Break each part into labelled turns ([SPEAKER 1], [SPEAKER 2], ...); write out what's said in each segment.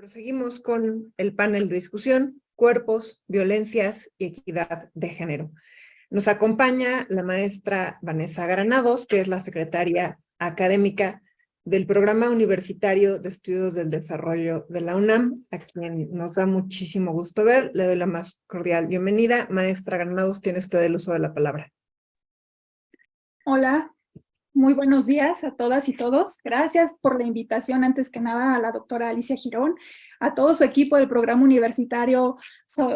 [SPEAKER 1] Proseguimos con el panel de discusión, cuerpos, violencias y equidad de género. Nos acompaña la maestra Vanessa Granados, que es la secretaria académica del Programa Universitario de Estudios del Desarrollo de la UNAM, a quien nos da muchísimo gusto ver. Le doy la más cordial bienvenida. Maestra Granados, tiene usted el uso de la palabra.
[SPEAKER 2] Hola, muy buenos días a todas y todos. Gracias por la invitación, antes que nada, a la doctora Alicia Girón, a todo su equipo del Programa Universitario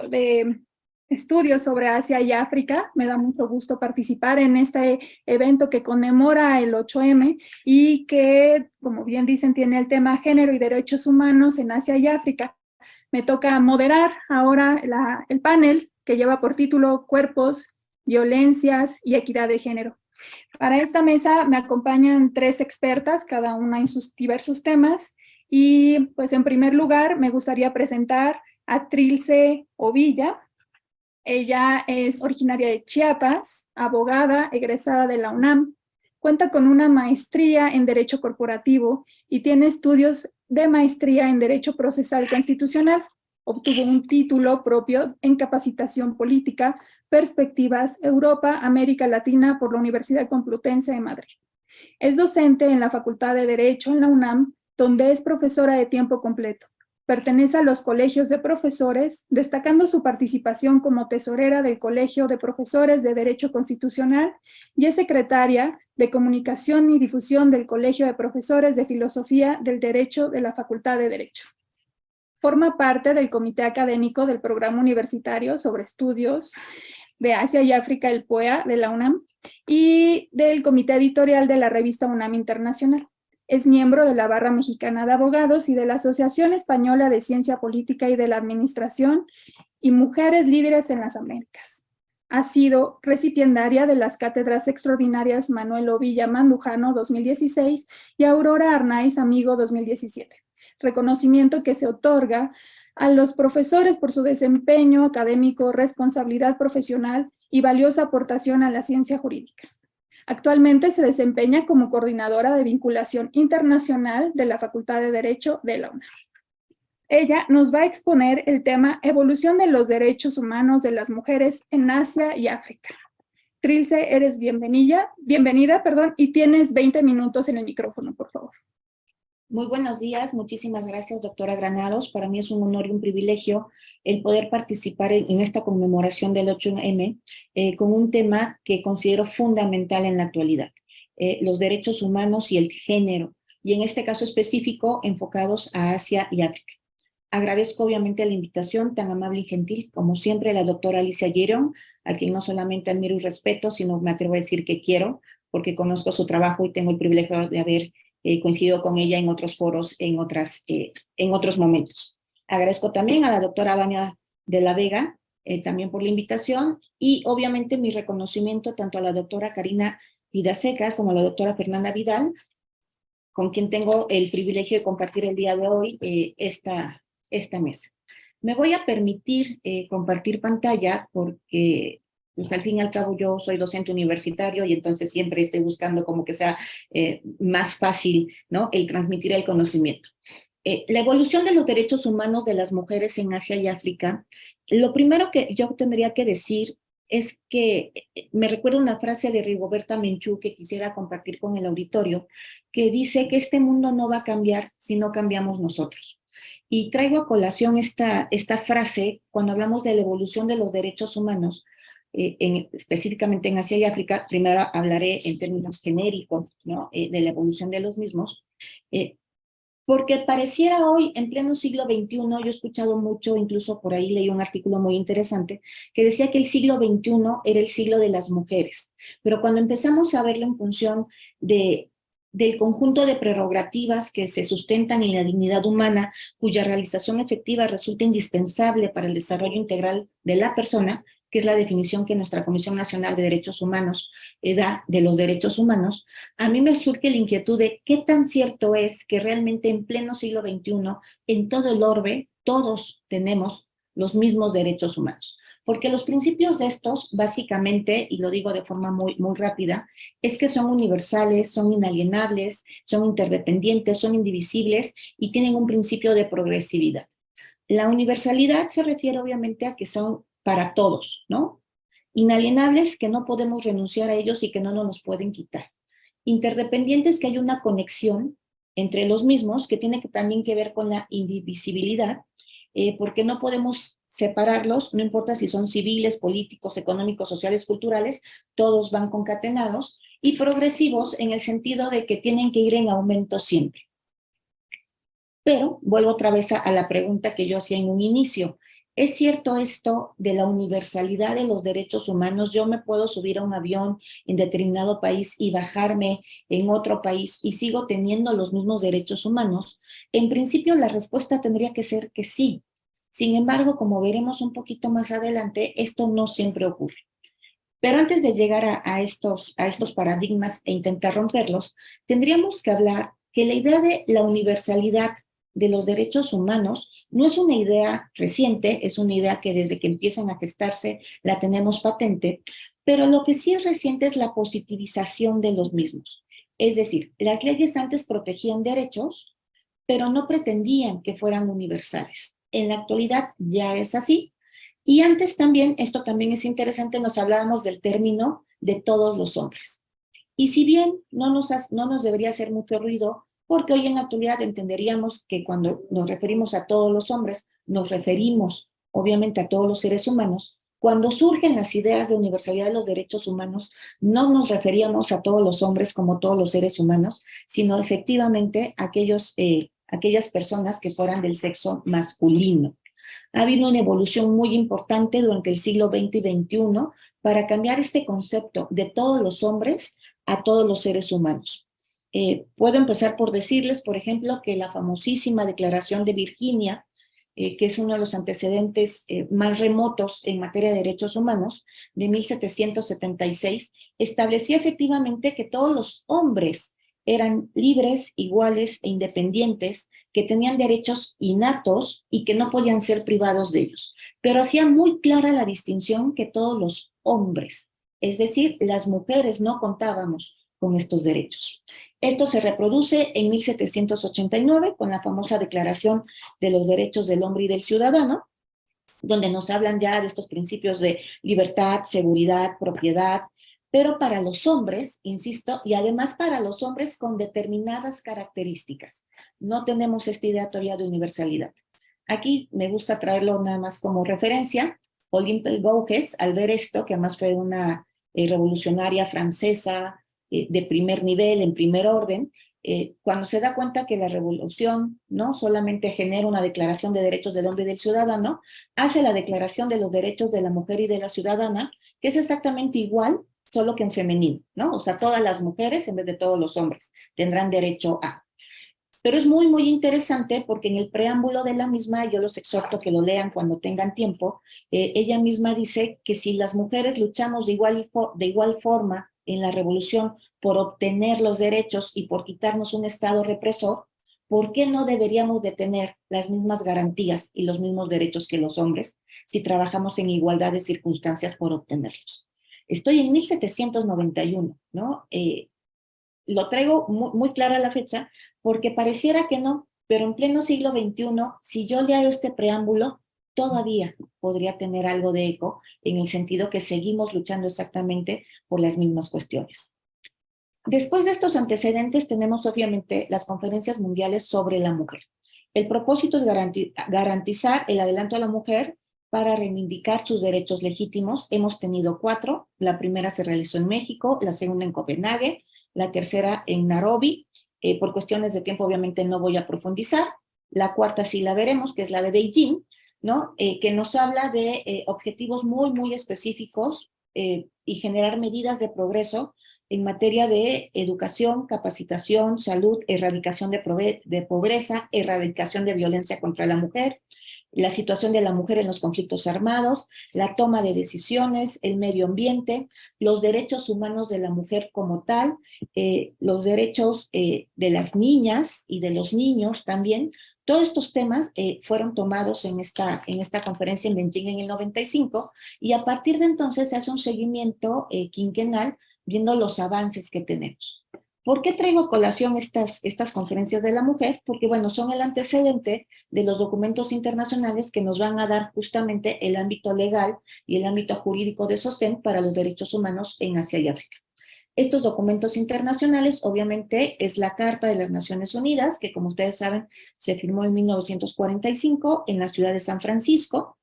[SPEAKER 2] de Estudios sobre Asia y África. Me da mucho gusto participar en este evento que conmemora el 8M y que, como bien dicen, tiene el tema Género y Derechos Humanos en Asia y África. Me toca moderar ahora el panel que lleva por título Cuerpos, Violencias y Equidad de Género. Para esta mesa me acompañan 3 expertas, cada una en sus diversos temas. Y pues en primer lugar me gustaría presentar a Trilce Ovilla. Ella es originaria de Chiapas, abogada, egresada de la UNAM. Cuenta con una maestría en Derecho Corporativo y tiene estudios de maestría en Derecho Procesal Constitucional. Obtuvo un título propio en Capacitación Política, Perspectivas, Europa, América Latina por la Universidad Complutense de Madrid. Es docente en la Facultad de Derecho en la UNAM, donde es profesora de tiempo completo. Pertenece a los colegios de profesores, destacando su participación como tesorera del Colegio de Profesores de Derecho Constitucional y es secretaria de Comunicación y Difusión del Colegio de Profesores de Filosofía del Derecho de la Facultad de Derecho. Forma parte del Comité Académico del Programa Universitario sobre Estudios de Asia y África, el PUEA, de la UNAM, y del Comité Editorial de la revista UNAM Internacional. Es miembro de la Barra Mexicana de Abogados y de la Asociación Española de Ciencia Política y de la Administración y Mujeres Líderes en las Américas. Ha sido recipiendaria de las cátedras extraordinarias Manuel Ovilla Mandujano 2016 y Aurora Arnaiz Amigo 2017. Reconocimiento que se otorga a los profesores por su desempeño académico, responsabilidad profesional y valiosa aportación a la ciencia jurídica. Actualmente se desempeña como coordinadora de vinculación internacional de la Facultad de Derecho de la UNAM. Ella nos va a exponer el tema Evolución de los Derechos Humanos de las Mujeres en Asia y África. Trilce, eres bienvenida, y tienes 20 minutos en el micrófono, por favor.
[SPEAKER 3] Muy buenos días, muchísimas gracias, doctora Granados. Para mí es un honor y un privilegio el poder participar en esta conmemoración del 8M con un tema que considero fundamental en la actualidad, los derechos humanos y el género, y en este caso específico enfocados a Asia y África. Agradezco obviamente la invitación tan amable y gentil, como siempre, la doctora Alicia Girón, a quien no solamente admiro y respeto, sino me atrevo a decir que quiero, porque conozco su trabajo y tengo el privilegio de haber coincido con ella en otros foros, en otros momentos. Agradezco también a la doctora Vania de la Vega, también por la invitación, y obviamente mi reconocimiento tanto a la doctora Karina Vidaseca como a la doctora Fernanda Vidal, con quien tengo el privilegio de compartir el día de hoy esta mesa. Me voy a permitir compartir pantalla porque pues al fin y al cabo yo soy docente universitario y entonces siempre estoy buscando como que sea más fácil, ¿no?, el transmitir el conocimiento. La evolución de los derechos humanos de las mujeres en Asia y África, lo primero que yo tendría que decir es que me recuerda una frase de Rigoberta Menchú que quisiera compartir con el auditorio, que dice que este mundo no va a cambiar si no cambiamos nosotros. Y traigo a colación esta frase cuando hablamos de la evolución de los derechos humanos, específicamente en Asia y África. Primero hablaré en términos genéricos, ¿no?, de la evolución de los mismos, porque pareciera hoy, en pleno siglo XXI, yo he escuchado mucho, incluso por ahí leí un artículo muy interesante, que decía que el siglo XXI era el siglo de las mujeres, pero cuando empezamos a verlo en función del conjunto de prerrogativas que se sustentan en la dignidad humana, cuya realización efectiva resulta indispensable para el desarrollo integral de la persona, que es la definición que nuestra Comisión Nacional de Derechos Humanos da de los derechos humanos, a mí me surge la inquietud de qué tan cierto es que realmente en pleno siglo XXI, en todo el orbe, todos tenemos los mismos derechos humanos. Porque los principios de estos, básicamente, y lo digo de forma muy rápida, es que son universales, son inalienables, son interdependientes, son indivisibles y tienen un principio de progresividad. La universalidad se refiere obviamente a que son para todos, ¿no? Inalienables, que no podemos renunciar a ellos y que no nos pueden quitar. Interdependientes, que hay una conexión entre los mismos, que tiene también que ver con la indivisibilidad, porque no podemos separarlos, no importa si son civiles, políticos, económicos, sociales, culturales, todos van concatenados, y progresivos en el sentido de que tienen que ir en aumento siempre. Pero vuelvo otra vez a la pregunta que yo hacía en un inicio. ¿Es cierto esto de la universalidad de los derechos humanos? ¿Yo me puedo subir a un avión en determinado país y bajarme en otro país y sigo teniendo los mismos derechos humanos? En principio la respuesta tendría que ser que sí. Sin embargo, como veremos un poquito más adelante, esto no siempre ocurre. Pero antes de llegar a estos paradigmas e intentar romperlos, tendríamos que hablar que la idea de la universalidad de los derechos humanos no es una idea reciente, es una idea que desde que empiezan a gestarse la tenemos patente, pero lo que sí es reciente es la positivización de los mismos. Es decir, las leyes antes protegían derechos, pero no pretendían que fueran universales. En la actualidad ya es así. Y antes también, esto también es interesante, nos hablábamos del término de todos los hombres. Y si bien no nos debería hacer mucho ruido, porque hoy en la actualidad entenderíamos que cuando nos referimos a todos los hombres, nos referimos obviamente a todos los seres humanos. Cuando surgen las ideas de universalidad de los derechos humanos, no nos referíamos a todos los hombres como todos los seres humanos, sino efectivamente a aquellas personas que fueran del sexo masculino. Ha habido una evolución muy importante durante el siglo XX y XXI para cambiar este concepto de todos los hombres a todos los seres humanos. Puedo empezar por decirles, por ejemplo, que la famosísima Declaración de Virginia, que es uno de los antecedentes más remotos en materia de derechos humanos, de 1776, establecía efectivamente que todos los hombres eran libres, iguales e independientes, que tenían derechos innatos y que no podían ser privados de ellos. Pero hacía muy clara la distinción que todos los hombres, es decir, las mujeres no contábamos con estos derechos. Esto se reproduce en 1789 con la famosa Declaración de los Derechos del Hombre y del Ciudadano, donde nos hablan ya de estos principios de libertad, seguridad, propiedad, pero para los hombres, insisto, y además para los hombres con determinadas características. No tenemos esta idea todavía de universalidad. Aquí me gusta traerlo nada más como referencia. Olympe Gouges, al ver esto, que además fue una revolucionaria francesa de primer nivel, en primer orden, cuando se da cuenta que la revolución no solamente genera una declaración de derechos del hombre y del ciudadano, hace la declaración de los derechos de la mujer y de la ciudadana, que es exactamente igual, solo que en femenino, ¿no? O sea, todas las mujeres en vez de todos los hombres tendrán derecho a. Pero es muy interesante porque en el preámbulo de la misma, yo los exhorto que lo lean cuando tengan tiempo, ella misma dice que si las mujeres luchamos de igual forma en la revolución por obtener los derechos y por quitarnos un Estado represor, ¿por qué no deberíamos de tener las mismas garantías y los mismos derechos que los hombres si trabajamos en igualdad de circunstancias por obtenerlos? Estoy en 1791, ¿no? Lo traigo muy clara la fecha porque pareciera que no, pero en pleno siglo XXI, si yo leo este preámbulo, todavía podría tener algo de eco en el sentido que seguimos luchando exactamente por las mismas cuestiones. Después de estos antecedentes tenemos obviamente las conferencias mundiales sobre la mujer. El propósito es garantizar el adelanto a la mujer para reivindicar sus derechos legítimos. Hemos tenido 4, la primera se realizó en México, la segunda en Copenhague, la tercera en Nairobi, por cuestiones de tiempo obviamente no voy a profundizar, la cuarta sí la veremos, que es la de Beijing, ¿no? Que nos habla de objetivos muy específicos y generar medidas de progreso en materia de educación, capacitación, salud, erradicación de pobreza, erradicación de violencia contra la mujer, la situación de la mujer en los conflictos armados, la toma de decisiones, el medio ambiente, los derechos humanos de la mujer como tal, los derechos de las niñas y de los niños también. Todos estos temas fueron tomados en esta conferencia en Beijing en el 95, y a partir de entonces se hace un seguimiento quinquenal viendo los avances que tenemos. ¿Por qué traigo a colación estas conferencias de la mujer? Porque, bueno, son el antecedente de los documentos internacionales que nos van a dar justamente el ámbito legal y el ámbito jurídico de sostén para los derechos humanos en Asia y África. Estos documentos internacionales, obviamente, es la Carta de las Naciones Unidas, que como ustedes saben, se firmó en 1945 en la ciudad de San Francisco.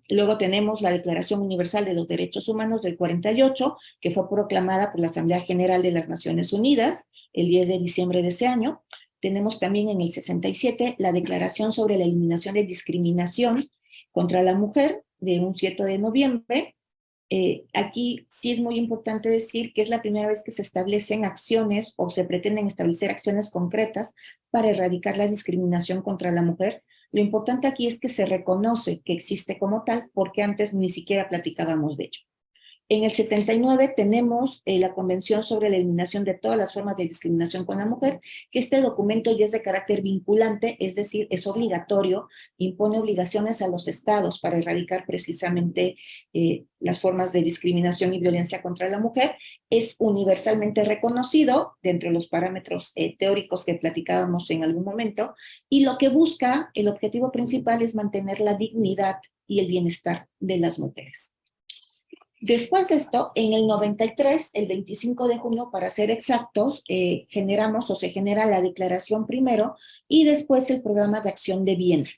[SPEAKER 3] Luego tenemos la Declaración Universal de los Derechos Humanos del 48, que fue proclamada por la Asamblea General de las Naciones Unidas el 10 de diciembre de ese año. Tenemos también en el 67 la Declaración sobre la Eliminación de Discriminación contra la Mujer, de un 7 de noviembre. Aquí sí es muy importante decir que es la primera vez que se establecen acciones o se pretenden establecer acciones concretas para erradicar la discriminación contra la mujer. Lo importante aquí es que se reconoce que existe como tal, porque antes ni siquiera platicábamos de ello. En el 79 tenemos la Convención sobre la Eliminación de todas las formas de discriminación con la mujer, que este documento ya es de carácter vinculante, es decir, es obligatorio, impone obligaciones a los estados para erradicar precisamente las formas de discriminación y violencia contra la mujer. Es universalmente reconocido dentro de los parámetros teóricos que platicábamos en algún momento, y lo que busca, el objetivo principal es mantener la dignidad y el bienestar de las mujeres. Después de esto, en el 93, el 25 de junio, para ser exactos, se genera la declaración primero y después el programa de acción de Viena.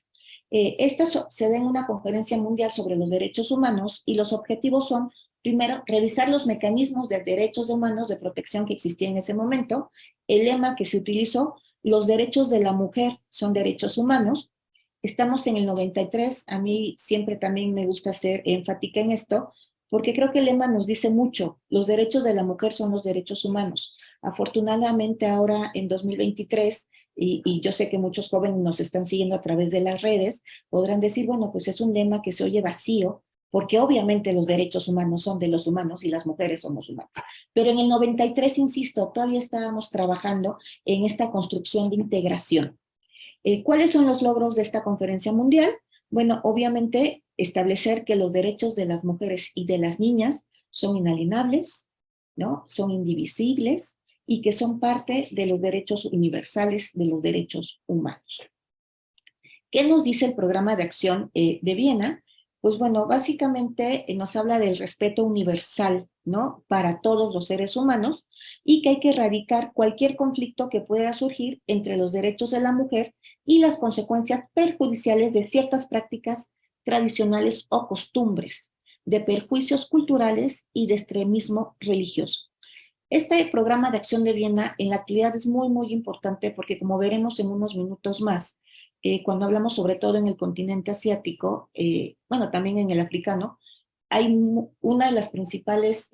[SPEAKER 3] Esta se da en una conferencia mundial sobre los derechos humanos, y los objetivos son, primero, revisar los mecanismos de derechos humanos de protección que existían en ese momento. El lema que se utilizó, los derechos de la mujer son derechos humanos. Estamos en el 93, a mí siempre también me gusta ser enfática en esto, porque creo que el lema nos dice mucho. Los derechos de la mujer son los derechos humanos. Afortunadamente ahora en 2023, y yo sé que muchos jóvenes nos están siguiendo a través de las redes, podrán decir, bueno, pues es un lema que se oye vacío, porque obviamente los derechos humanos son de los humanos y las mujeres somos humanas. Pero en el 93, insisto, todavía estábamos trabajando en esta construcción de integración. ¿Cuáles son los logros de esta conferencia mundial? Bueno, obviamente establecer que los derechos de las mujeres y de las niñas son inalienables, ¿no? Son indivisibles, y que son parte de los derechos universales, de los derechos humanos. ¿Qué nos dice el programa de acción de Viena? Pues bueno, básicamente nos habla del respeto universal, ¿no? Para todos los seres humanos, y que hay que erradicar cualquier conflicto que pueda surgir entre los derechos de la mujer y las consecuencias perjudiciales de ciertas prácticas tradicionales o costumbres, de perjuicios culturales y de extremismo religioso. Este programa de acción de Viena en la actualidad es muy, muy importante, porque como veremos en unos minutos más, cuando hablamos sobre todo en el continente asiático, bueno, también en el africano, hay una de las principales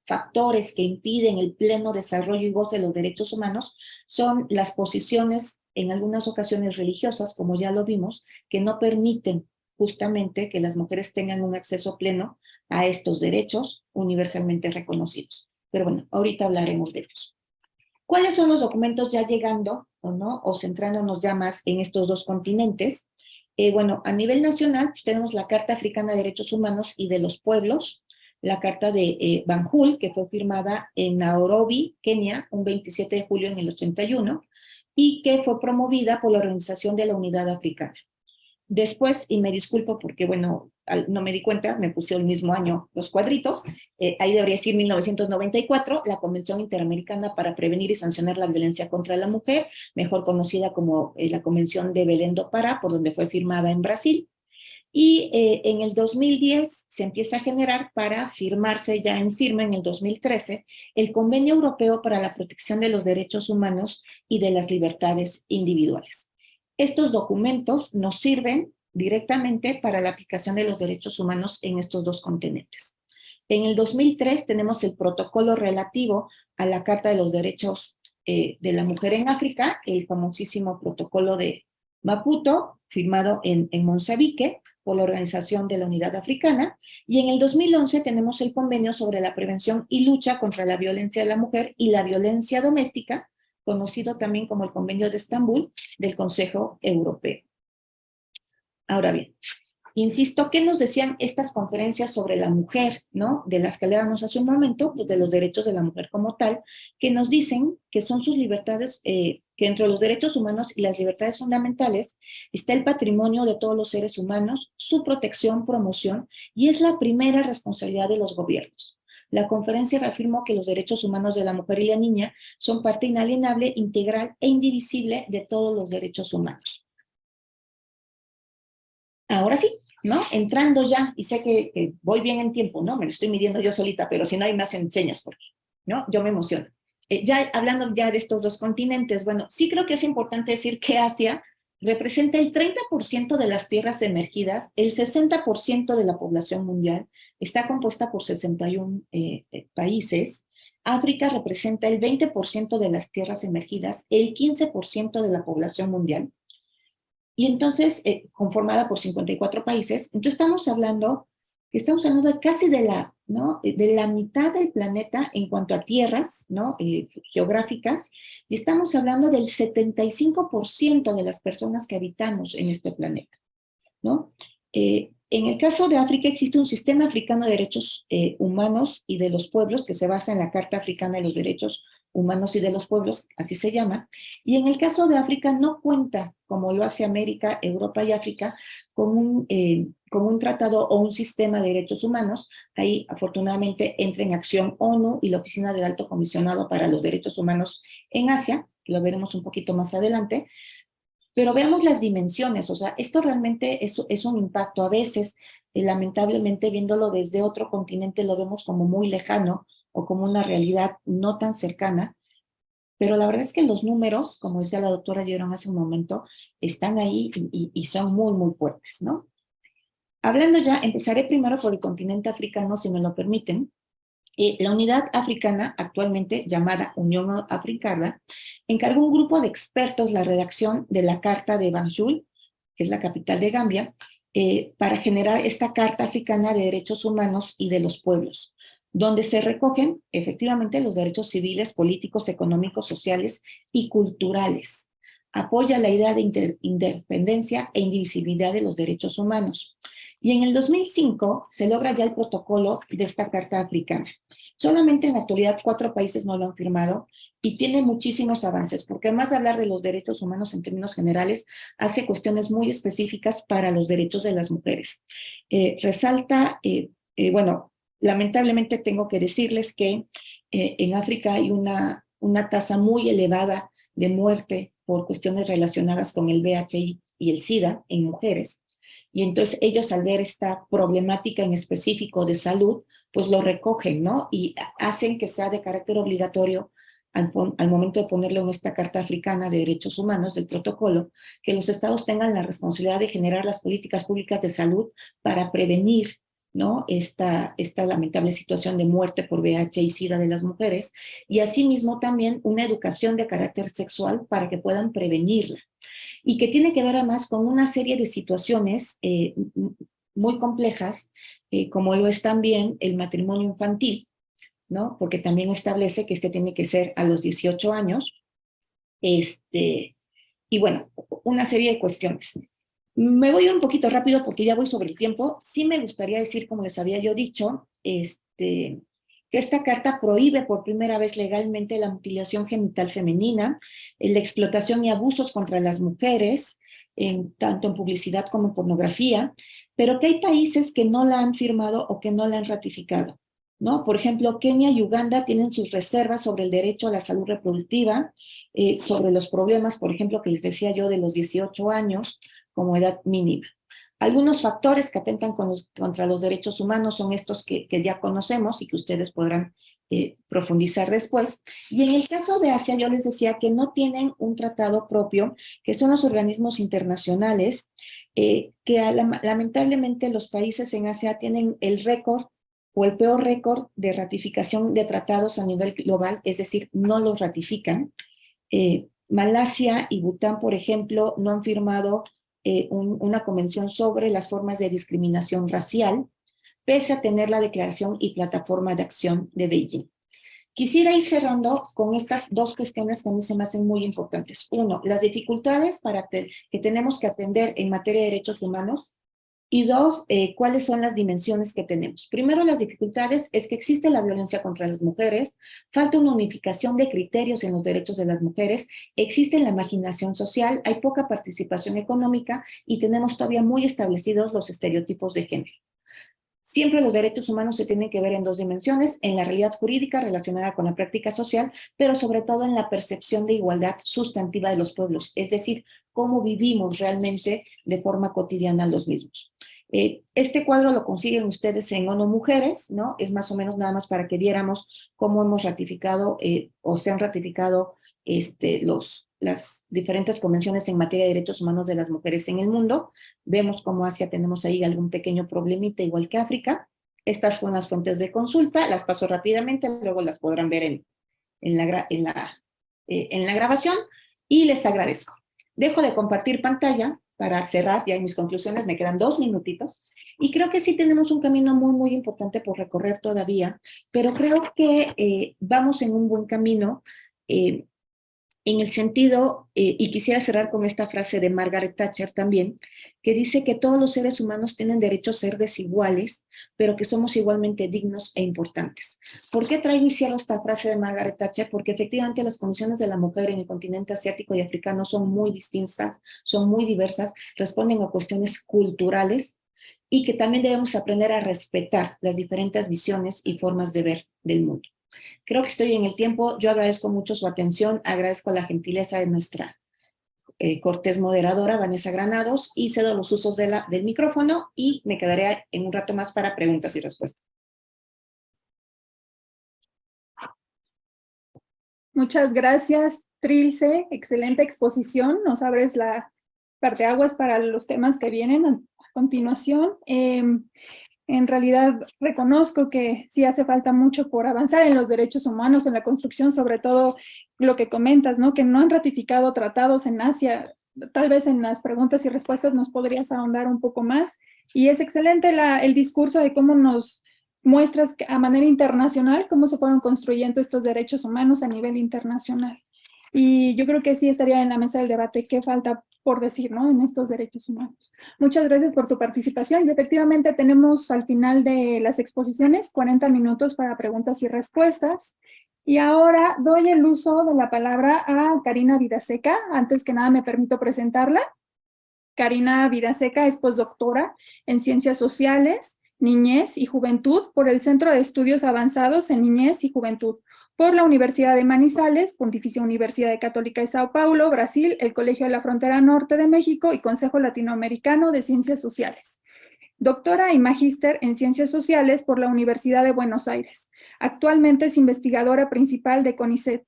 [SPEAKER 3] factores que impiden el pleno desarrollo y goce de los derechos humanos son las posiciones, en algunas ocasiones religiosas, como ya lo vimos, que no permiten justamente que las mujeres tengan un acceso pleno a estos derechos universalmente reconocidos. Pero bueno, ahorita hablaremos de ellos. ¿Cuáles son los documentos ya llegando, o centrándonos ya más en estos dos continentes? Bueno, a nivel nacional, pues tenemos la Carta Africana de Derechos Humanos y de los Pueblos, la Carta de Banjul, que fue firmada en Nairobi, Kenia, un 27 de julio en el 81, y que fue promovida por la Organización de la Unidad Africana. Después, y me disculpo porque, bueno, no me di cuenta, me puse el mismo año los cuadritos, ahí debería decir 1994, la Convención Interamericana para Prevenir y Sancionar la Violencia contra la Mujer, mejor conocida como la Convención de Belém do Pará, por donde fue firmada en Brasil. Y en el 2010 se empieza a generar, para firmarse ya en firme en el 2013, el Convenio Europeo para la Protección de los Derechos Humanos y de las Libertades Individuales. Estos documentos nos sirven directamente para la aplicación de los derechos humanos en estos dos continentes. En el 2003 tenemos el protocolo relativo a la Carta de los Derechos de la Mujer en África, el famosísimo protocolo de Maputo, firmado en Mozambique por la Organización de la Unidad Africana, y en el 2011 tenemos el convenio sobre la prevención y lucha contra la violencia de la mujer y la violencia doméstica, conocido también como el Convenio de Estambul del Consejo Europeo. Ahora bien, insisto, ¿qué nos decían estas conferencias sobre la mujer, ¿no? De las que hablábamos hace un momento, pues de los derechos de la mujer como tal, que nos dicen que son sus libertades, que entre los derechos humanos y las libertades fundamentales está el patrimonio de todos los seres humanos, su protección, promoción, y es la primera responsabilidad de los gobiernos. La conferencia reafirmó que los derechos humanos de la mujer y la niña son parte inalienable, integral e indivisible de todos los derechos humanos. Ahora sí, ¿no? Entrando ya, y sé que voy bien en tiempo, ¿no? Me lo estoy midiendo yo solita, pero si no hay más enseñas, porque, ¿no? Yo me emociono. Ya hablando ya de estos dos continentes, bueno, sí creo que es importante decir que Asia representa el 30% de las tierras emergidas, el 60% de la población mundial, está compuesta por 61 países. África representa el 20% de las tierras emergidas, el 15% de la población mundial. Y entonces, conformada por 54 países, entonces estamos hablando de casi de ¿no? De la mitad del planeta en cuanto a tierras, ¿no? Geográficas, y estamos hablando del 75% de las personas que habitamos en este planeta, ¿no? En el caso de África existe un sistema africano de derechos humanos y de los pueblos que se basa en la Carta Africana de los Derechos Humanos y de los Pueblos, así se llama, y en el caso de África no cuenta, como lo hace América, Europa y África, con un tratado o un sistema de derechos humanos. Ahí afortunadamente entra en acción ONU y la Oficina del Alto Comisionado para los Derechos Humanos en Asia, que lo veremos un poquito más adelante. Pero veamos las dimensiones, o sea, esto realmente es un impacto. A veces, lamentablemente, viéndolo desde otro continente, lo vemos como muy lejano o como una realidad no tan cercana, pero la verdad es que los números, como decía la doctora Girón hace un momento, están ahí y son muy, muy fuertes, ¿no? Hablando ya, empezaré primero por el continente africano, si me lo permiten. La Unidad Africana, actualmente llamada Unión Africana, encargó un grupo de expertos la redacción de la Carta de Banjul, que es la capital de Gambia, para generar esta Carta Africana de Derechos Humanos y de los Pueblos, donde se recogen efectivamente los derechos civiles, políticos, económicos, sociales y culturales. Apoya la idea de independencia e indivisibilidad de los derechos humanos. Y en el 2005 se logra ya el protocolo de esta Carta Africana. Solamente en la actualidad 4 países no lo han firmado y tiene muchísimos avances, porque además de hablar de los derechos humanos en términos generales, hace cuestiones muy específicas para los derechos de las mujeres. Resalta, bueno, lamentablemente tengo que decirles que en África hay una tasa muy elevada de muerte por cuestiones relacionadas con el VIH y el SIDA en mujeres. Y entonces ellos, al ver esta problemática en específico de salud, pues lo recogen, ¿no? Y hacen que sea de carácter obligatorio al momento de ponerlo en esta Carta Africana de Derechos Humanos del protocolo, que los estados tengan la responsabilidad de generar las políticas públicas de salud para prevenir, ¿no? Esta lamentable situación de muerte por VIH y SIDA de las mujeres, y asimismo también una educación de carácter sexual para que puedan prevenirla, y que tiene que ver además con una serie de situaciones muy complejas, como lo es también el matrimonio infantil, ¿no? Porque también establece que tiene que ser a los 18 años, y bueno, una serie de cuestiones. Me voy un poquito rápido porque ya voy sobre el tiempo. Sí me gustaría decir, como les había yo dicho, que esta carta prohíbe por primera vez legalmente la mutilación genital femenina, la explotación y abusos contra las mujeres, tanto en publicidad como en pornografía, pero que hay países que no la han firmado o que no la han ratificado, ¿no? Por ejemplo, Kenia y Uganda tienen sus reservas sobre el derecho a la salud reproductiva, sobre los problemas, por ejemplo, que les decía yo de los 18 años como edad mínima. Algunos factores que atentan contra los derechos humanos son estos que ya conocemos y que ustedes podrán profundizar después. Y en el caso de Asia, yo les decía que no tienen un tratado propio, que son los organismos internacionales, que lamentablemente los países en Asia tienen el récord o el peor récord de ratificación de tratados a nivel global, es decir, no los ratifican. Malasia y Bután, por ejemplo, no han firmado una convención sobre las formas de discriminación racial, pese a tener la declaración y plataforma de acción de Beijing. Quisiera ir cerrando con estas dos cuestiones que a mí se me hacen muy importantes. Uno, las dificultades que tenemos que atender en materia de derechos humanos. Y dos, cuáles son las dimensiones que tenemos. Primero, las dificultades es que existe la violencia contra las mujeres, falta una unificación de criterios en los derechos de las mujeres, existe la marginación social, hay poca participación económica y tenemos todavía muy establecidos los estereotipos de género. Siempre los derechos humanos se tienen que ver en dos dimensiones, en la realidad jurídica relacionada con la práctica social, pero sobre todo en la percepción de igualdad sustantiva de los pueblos, es decir, cómo vivimos realmente de forma cotidiana los mismos. Este cuadro lo consiguen ustedes en ONU Mujeres, ¿no? Es más o menos nada más para que viéramos cómo hemos ratificado o se han ratificado las diferentes convenciones en materia de derechos humanos de las mujeres en el mundo. Vemos cómo Asia tenemos ahí algún pequeño problemita, igual que África. Estas son las fuentes de consulta, las paso rápidamente, luego las podrán ver en la grabación, y les agradezco. Dejo de compartir pantalla para cerrar, ya en mis conclusiones me quedan 2 minutitos, y creo que sí tenemos un camino muy, muy importante por recorrer todavía, pero creo que vamos en un buen camino, en el sentido, y quisiera cerrar con esta frase de Margaret Thatcher también, que dice que todos los seres humanos tienen derecho a ser desiguales, pero que somos igualmente dignos e importantes. ¿Por qué traigo y cierro esta frase de Margaret Thatcher? Porque efectivamente las condiciones de la mujer en el continente asiático y africano son muy distintas, son muy diversas, responden a cuestiones culturales, y que también debemos aprender a respetar las diferentes visiones y formas de ver del mundo. Creo que estoy en el tiempo. Yo agradezco mucho su atención, agradezco la gentileza de nuestra cortés moderadora, Vanessa Granados, y cedo los usos del micrófono y me quedaré en un rato más para preguntas y respuestas.
[SPEAKER 2] Muchas gracias, Trilce. Excelente exposición. Nos abres la parteaguas para los temas que vienen a continuación. En realidad reconozco que sí hace falta mucho por avanzar en los derechos humanos, en la construcción, sobre todo lo que comentas, ¿no? Que no han ratificado tratados en Asia. Tal vez en las preguntas y respuestas nos podrías ahondar un poco más. Y es excelente el discurso de cómo nos muestras a manera internacional cómo se fueron construyendo estos derechos humanos a nivel internacional. Y yo creo que sí estaría en la mesa del debate qué falta por decir, ¿no? En estos derechos humanos. Muchas gracias por tu participación y efectivamente tenemos al final de las exposiciones 40 minutos para preguntas y respuestas. Y ahora doy el uso de la palabra a Karina Vidaseca. Antes que nada me permito presentarla. Karina Vidaseca es postdoctora en Ciencias Sociales, Niñez y Juventud por el Centro de Estudios Avanzados en Niñez y Juventud, por la Universidad de Manizales, Pontificia Universidad Católica de Sao Paulo, Brasil, el Colegio de la Frontera Norte de México y Consejo Latinoamericano de Ciencias Sociales. Doctora y magíster en Ciencias Sociales por la Universidad de Buenos Aires. Actualmente es investigadora principal de CONICET.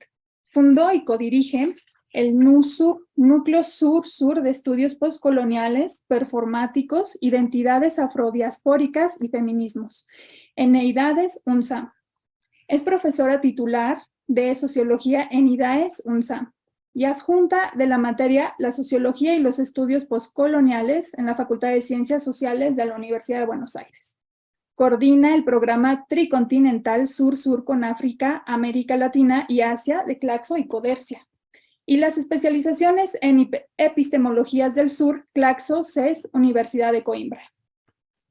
[SPEAKER 2] Fundó y codirige el Núcleo Sur-Sur de Estudios Postcoloniales, Performáticos, Identidades Afrodiaspóricas y Feminismos, en EIDADES UNSAM. Es profesora titular de Sociología en IDAES UNSAM y adjunta de la materia La Sociología y los Estudios Postcoloniales en la Facultad de Ciencias Sociales de la Universidad de Buenos Aires. Coordina el programa tricontinental Sur-Sur con África, América Latina y Asia de Claxo y Codercia. Y las especializaciones en epistemologías del sur, Claxo, CES, Universidad de Coimbra.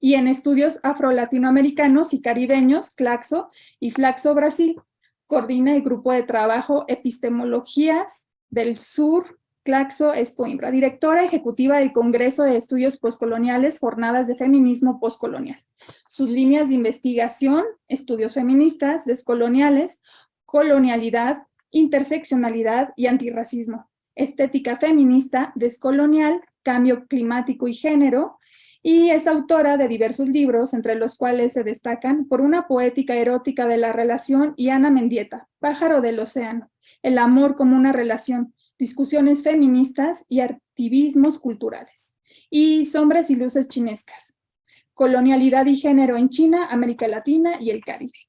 [SPEAKER 2] Y en estudios afro-latinoamericanos y caribeños, Claxo y Flaxo, Brasil. Coordina el grupo de trabajo Epistemologías del Sur, Claxo, Coimbra. Directora ejecutiva del Congreso de Estudios Postcoloniales, Jornadas de Feminismo Postcolonial. Sus líneas de investigación, estudios feministas, descoloniales, colonialidad, interseccionalidad y antirracismo, estética feminista, descolonial, cambio climático y género, y es autora de diversos libros, entre los cuales se destacan Por una poética erótica de la relación y Ana Mendieta, Pájaro del Océano, El amor como una relación, discusiones feministas y activismos culturales, y Sombras y luces chinescas, colonialidad y género en China, América Latina y el Caribe.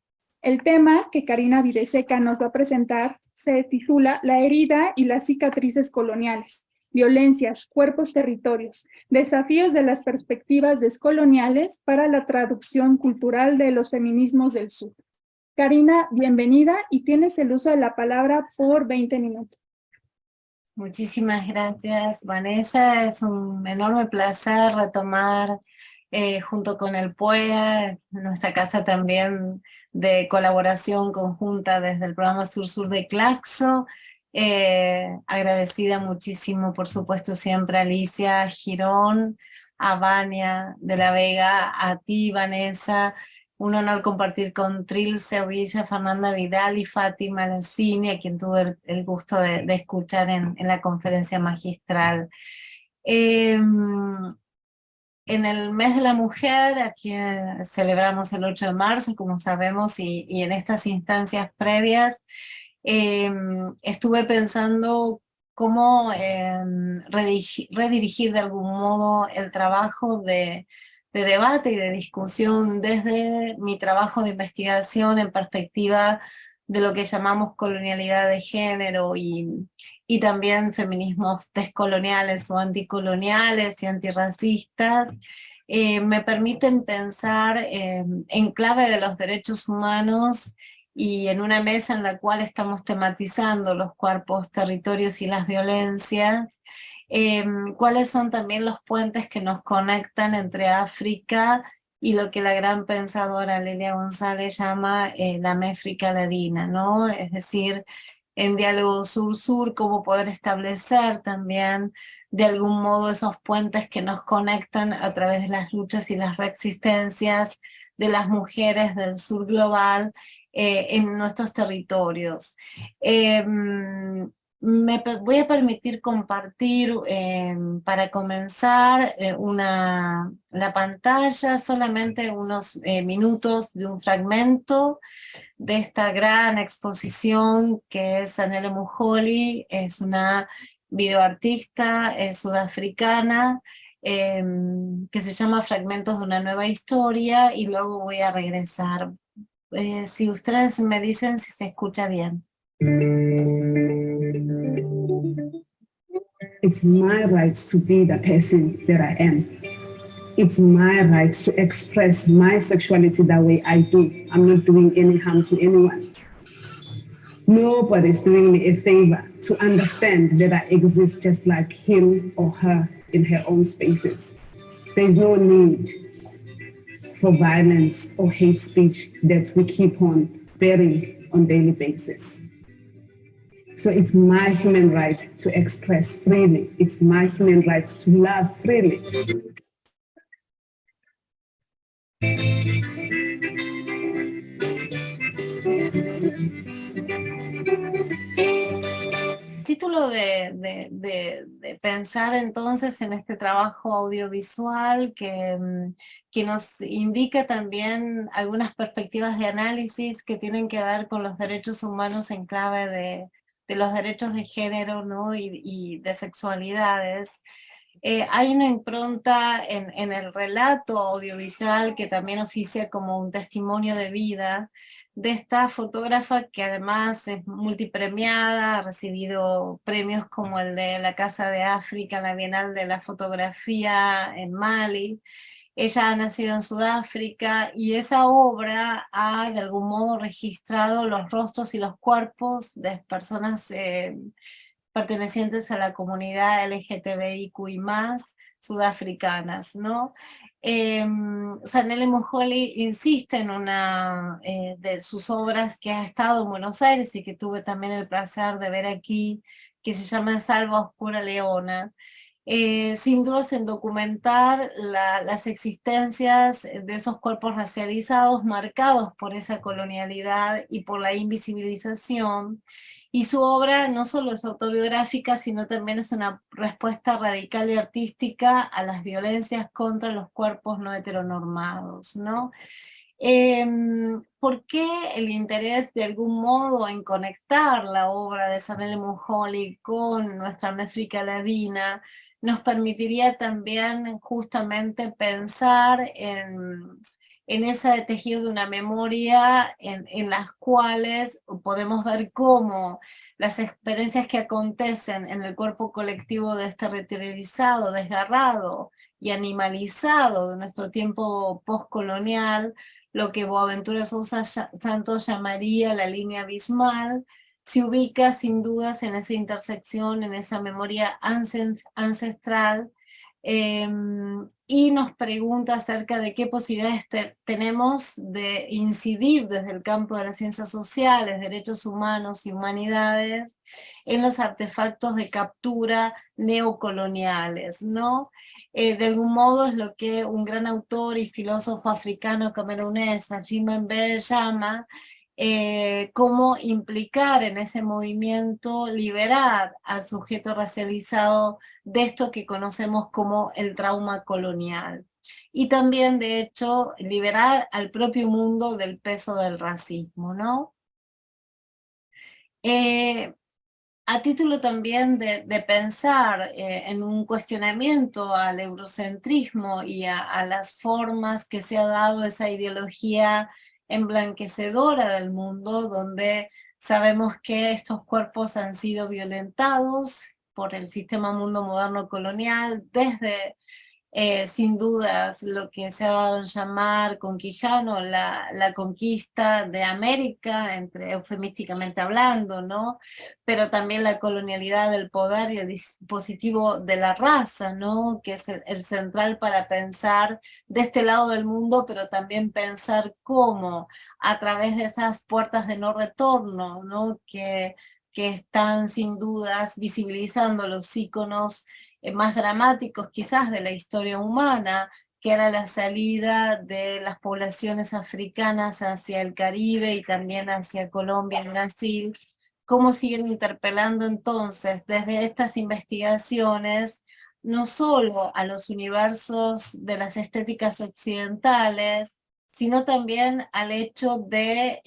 [SPEAKER 2] El tema que Karina Vidaseca nos va a presentar se titula La herida y las cicatrices coloniales, violencias, cuerpos, territorios, desafíos de las perspectivas descoloniales para la traducción cultural de los feminismos del sur. Karina, bienvenida y tienes el uso de la palabra por 20 minutos.
[SPEAKER 4] Muchísimas gracias, Vanessa. Es un enorme placer retomar junto con el PUEA, nuestra casa también de colaboración conjunta desde el programa Sur-Sur de Claxo. Agradecida muchísimo, por supuesto, siempre a Alicia Girón, a Vania de la Vega, a ti, Vanessa. Un honor compartir con Trilce Ovilla, Fernanda Vidal y Fátima Lancini, a quien tuve el gusto de escuchar en la conferencia magistral. En el mes de la mujer, aquí celebramos el 8 de marzo, como sabemos, y en estas instancias previas, estuve pensando cómo redirigir de algún modo el trabajo de debate y de discusión desde mi trabajo de investigación en perspectiva de lo que llamamos colonialidad de género y también feminismos descoloniales o anticoloniales y antirracistas. Me permiten pensar en clave de los derechos humanos y en una mesa en la cual estamos tematizando los cuerpos, territorios y las violencias, cuáles son también los puentes que nos conectan entre África y lo que la gran pensadora Lelia González llama la Méfrica ladina, ¿no? Es decir, en diálogo sur-sur, cómo poder establecer también de algún modo esos puentes que nos conectan a través de las luchas y las resistencias de las mujeres del sur global en nuestros territorios. Voy a permitir compartir para comenzar la pantalla, solamente unos minutos de un fragmento de esta gran exposición que es Zanele Muholi. Es una videoartista sudafricana que se llama Fragmentos de una nueva historia, y luego voy a regresar. Si ustedes me dicen si se escucha bien.
[SPEAKER 5] It's my right to be the person that I am. It's my right to express my sexuality the way I do. I'm not doing any harm to anyone. Nobody's doing me a favor to understand that I exist just like him or her in her own spaces. There's no need for violence or hate speech that we keep on bearing on a daily basis. So it's my human right to express freely. It's my human right to love freely.
[SPEAKER 4] Título de pensar entonces en este trabajo audiovisual que nos indica también algunas perspectivas de análisis que tienen que ver con los derechos humanos en clave de los derechos de género, ¿no? y de sexualidades. Hay una impronta en el relato audiovisual que también oficia como un testimonio de vida de esta fotógrafa que además es multipremiada, ha recibido premios como el de la Casa de África, la Bienal de la Fotografía en Mali. Ella ha nacido en Sudáfrica y esa obra ha de algún modo registrado los rostros y los cuerpos de personas pertenecientes a la comunidad LGTBIQI+, sudafricanas, ¿no? Zanele Muholi insiste en una de sus obras que ha estado en Buenos Aires y que tuve también el placer de ver aquí, que se llama Salva Oscura Leona. Sin dudas en documentar las existencias de esos cuerpos racializados marcados por esa colonialidad y por la invisibilización. Y su obra no solo es autobiográfica, sino también es una respuesta radical y artística a las violencias contra los cuerpos no heteronormados, ¿no? ¿Por qué el interés de algún modo en conectar la obra de Zanele Muholi con nuestra Méfrica ladina? Nos permitiría también justamente pensar en ese tejido de una memoria en las cuales podemos ver cómo las experiencias que acontecen en el cuerpo colectivo desterritorializado, desgarrado y animalizado de nuestro tiempo postcolonial, lo que Boaventura Sousa Santos llamaría la línea abismal, se ubica sin dudas en esa intersección, en esa memoria ancestral, y nos pregunta acerca de qué posibilidades tenemos de incidir desde el campo de las ciencias sociales, derechos humanos y humanidades en los artefactos de captura neocoloniales, ¿no? De algún modo es lo que un gran autor y filósofo africano camerunés, Najim Mbede, llama cómo implicar en ese movimiento, liberar al sujeto racializado de esto que conocemos como el trauma colonial. Y también, de hecho, liberar al propio mundo del peso del racismo, ¿no? A título también de pensar en un cuestionamiento al eurocentrismo y a las formas que se ha dado esa ideología emblanquecedora del mundo, donde sabemos que estos cuerpos han sido violentados por el sistema mundo moderno colonial desde sin dudas lo que se ha dado en llamar con Quijano la conquista de América, eufemísticamente hablando, ¿no? Pero también la colonialidad del poder y el dispositivo de la raza, ¿no? Que es el central para pensar de este lado del mundo, pero también pensar cómo a través de esas puertas de no retorno, ¿no? Que están sin dudas visibilizando los íconos más dramáticos quizás de la historia humana, que era la salida de las poblaciones africanas hacia el Caribe y también hacia Colombia y Brasil, cómo siguen interpelando entonces desde estas investigaciones no solo a los universos de las estéticas occidentales, sino también al hecho de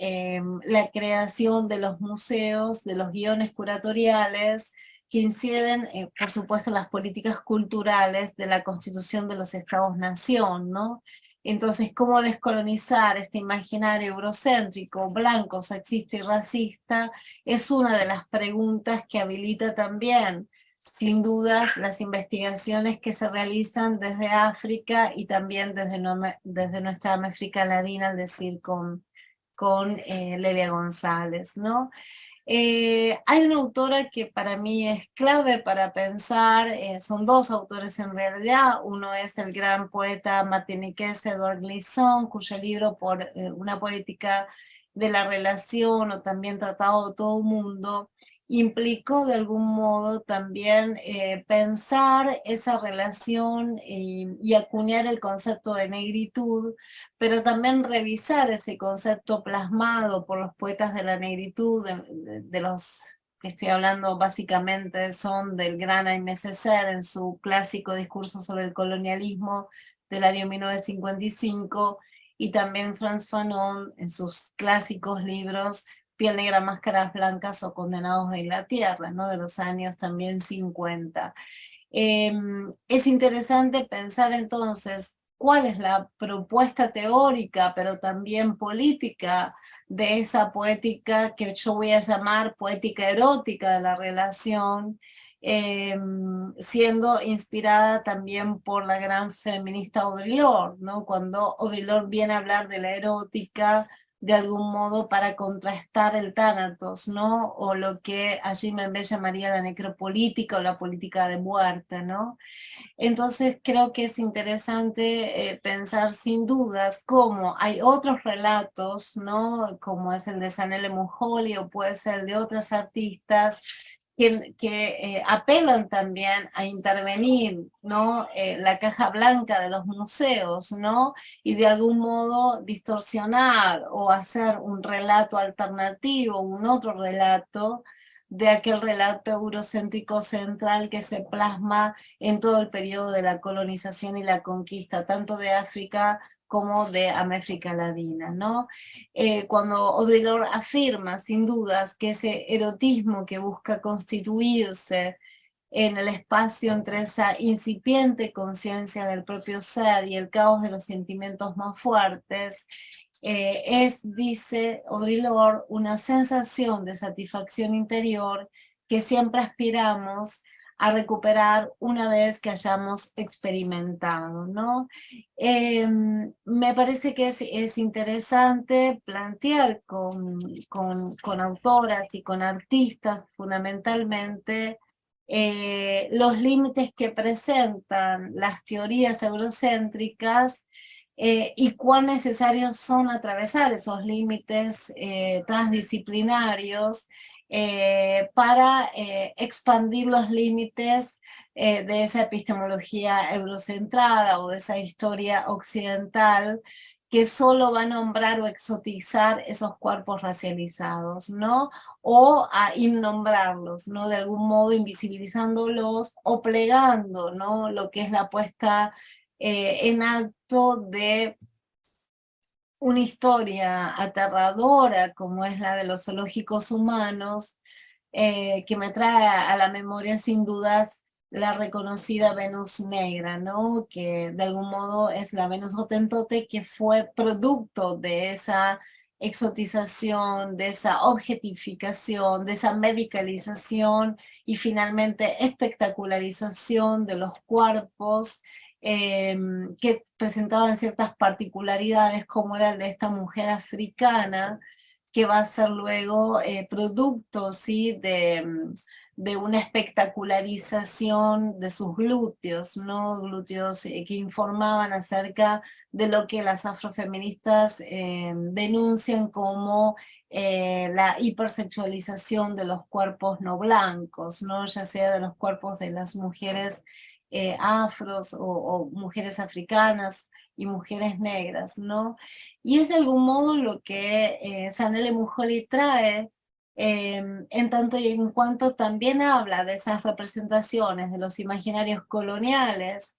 [SPEAKER 4] la creación de los museos, de los guiones curatoriales, que inciden, por supuesto, en las políticas culturales de la constitución de los Estados-nación, ¿no? Entonces, ¿cómo descolonizar este imaginario eurocéntrico, blanco, sexista y racista? Es una de las preguntas que habilita también, sin duda, las investigaciones que se realizan desde África y también desde nuestra África Latina, es decir, con Lelia González, ¿no? Hay una autora que para mí es clave para pensar, son dos autores en realidad, uno es el gran poeta martiniqués Edouard Glissant, cuyo libro por una política de la relación o también Tratado de Todo Mundo, implicó de algún modo también pensar esa relación y acuñar el concepto de negritud, pero también revisar ese concepto plasmado por los poetas de la negritud, de los que estoy hablando básicamente son del gran Aimé Césaire en su clásico discurso sobre el colonialismo del año 1955, y también Frantz Fanon en sus clásicos libros Piel Negra, Máscaras Blancas o Condenados de Inglaterra, ¿no? De los años también 50. Es interesante pensar entonces cuál es la propuesta teórica, pero también política, de esa poética que yo voy a llamar poética erótica de la relación, siendo inspirada también por la gran feminista Audre Lorde, ¿no? Cuando Audre Lorde viene a hablar de la erótica, de algún modo para contrastar el tánatos, ¿no? O lo que allí Mbembe llamaría la necropolítica o la política de muerte, ¿no? Entonces creo que es interesante pensar sin dudas cómo hay otros relatos, ¿no? Como es el de Zanele Muholi o puede ser el de otras artistas que apelan también a intervenir, ¿no? La caja blanca de los museos, ¿no? Y de algún modo distorsionar o hacer un relato alternativo, un otro relato de aquel relato eurocéntrico central que se plasma en todo el periodo de la colonización y la conquista, tanto de África como de América Latina, ¿no? Cuando Audre Lorde afirma, sin dudas, que ese erotismo que busca constituirse en el espacio entre esa incipiente conciencia del propio ser y el caos de los sentimientos más fuertes, es, dice Audre Lorde, una sensación de satisfacción interior que siempre aspiramos a recuperar una vez que hayamos experimentado, ¿no? Me parece que es interesante plantear con autoras y con artistas fundamentalmente los límites que presentan las teorías eurocéntricas y cuán necesarios son atravesar esos límites transdisciplinarios para expandir los límites de esa epistemología eurocentrada o de esa historia occidental que solo va a nombrar o exotizar esos cuerpos racializados, ¿no? O a innombrarlos, ¿no? De algún modo invisibilizándolos o plegando, ¿no? Lo que es la puesta en acto de una historia aterradora como es la de los zoológicos humanos, que me trae a la memoria sin dudas la reconocida Venus negra, ¿no? Que de algún modo es la Venus Hotentote que fue producto de esa exotización, de esa objetificación, de esa medicalización y finalmente espectacularización de los cuerpos que presentaban ciertas particularidades como era el de esta mujer africana, que va a ser luego producto, ¿sí? De una espectacularización de sus glúteos, ¿no? Glúteos que informaban acerca de lo que las afrofeministas denuncian como la hipersexualización de los cuerpos no blancos, ¿no? Ya sea de los cuerpos de las mujeres afros o mujeres africanas y mujeres negras, ¿no? Y es de algún modo lo que Zanele Mujoly trae, en tanto y en cuanto también habla de esas representaciones de los imaginarios coloniales,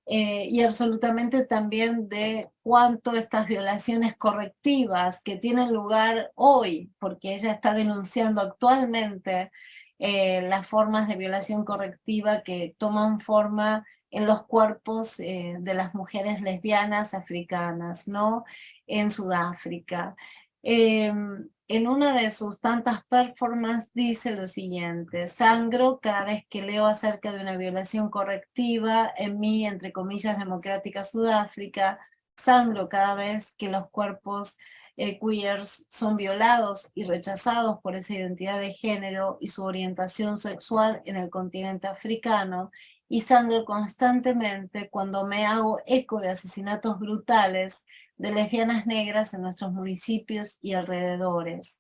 [SPEAKER 4] y absolutamente también de cuánto estas violaciones correctivas que tienen lugar hoy, porque ella está denunciando actualmente las formas de violación correctiva que toman forma en los cuerpos de las mujeres lesbianas africanas, ¿no? En Sudáfrica. En una de sus tantas performances dice lo siguiente: sangro cada vez que leo acerca de una violación correctiva en mi, entre comillas, democrática Sudáfrica, sangro cada vez que los cuerpos queers son violados y rechazados por esa identidad de género y su orientación sexual en el continente africano, y sangro constantemente cuando me hago eco de asesinatos brutales de lesbianas negras en nuestros municipios y alrededores.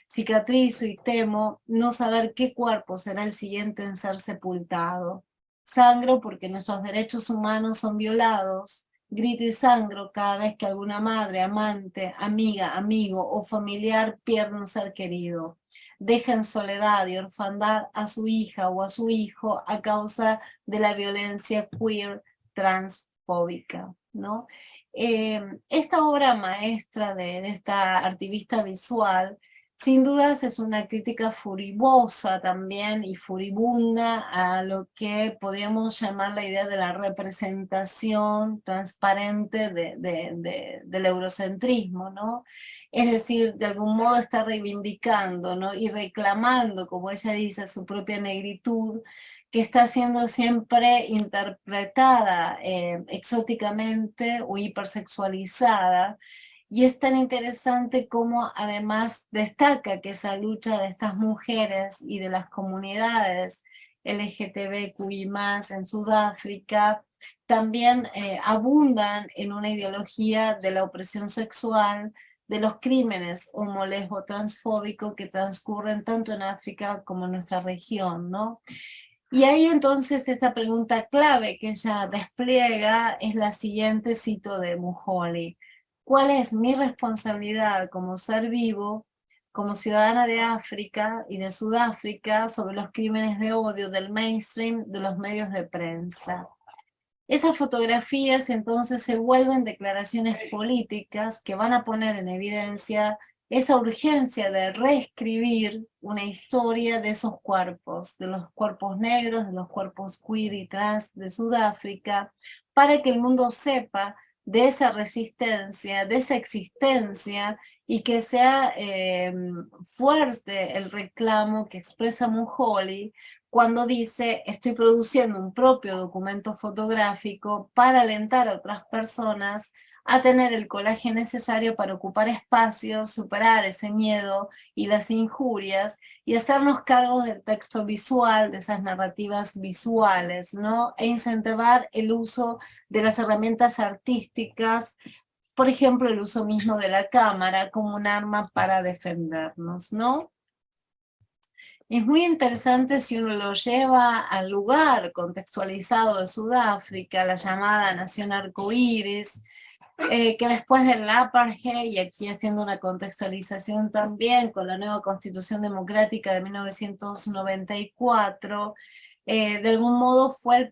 [SPEAKER 4] Cicatrizo y temo no saber qué cuerpo será el siguiente en ser sepultado. Sangro porque nuestros derechos humanos son violados. Grito y sangro cada vez que alguna madre, amante, amiga, amigo o familiar pierde un ser querido. Deja en soledad y orfandad a su hija o a su hijo a causa de la violencia queer transfóbica, ¿no? Esta obra maestra de esta activista visual, sin dudas es una crítica furiosa también y furibunda a lo que podríamos llamar la idea de la representación transparente del eurocentrismo, ¿no? Es decir, de algún modo está reivindicando, ¿no? Y reclamando, como ella dice, su propia negritud, que está siendo siempre interpretada exóticamente o hipersexualizada, y es tan interesante como además destaca que esa lucha de estas mujeres y de las comunidades LGTBQI+, en Sudáfrica, también abundan en una ideología de la opresión sexual, de los crímenes homo-lesbo-transfóbicos que transcurren tanto en África como en nuestra región, ¿no? Y ahí entonces esta pregunta clave que ella despliega es la siguiente, cito de Mujoly: ¿cuál es mi responsabilidad como ser vivo, como ciudadana de África y de Sudáfrica, sobre los crímenes de odio del mainstream de los medios de prensa? Esas fotografías entonces se vuelven declaraciones políticas que van a poner en evidencia esa urgencia de reescribir una historia de esos cuerpos, de los cuerpos negros, de los cuerpos queer y trans de Sudáfrica, para que el mundo sepa de esa resistencia, de esa existencia, y que sea fuerte el reclamo que expresa Mujoli cuando dice: estoy produciendo un propio documento fotográfico para alentar a otras personas a tener el coraje necesario para ocupar espacios, superar ese miedo y las injurias, y hacernos cargo del texto visual, de esas narrativas visuales, ¿no? E incentivar el uso de las herramientas artísticas, por ejemplo, el uso mismo de la cámara como un arma para defendernos, ¿no? Es muy interesante si uno lo lleva al lugar contextualizado de Sudáfrica, la llamada Nación Arcoíris, que después del apartheid, y aquí haciendo una contextualización también con la nueva Constitución Democrática de 1994, de algún modo fue el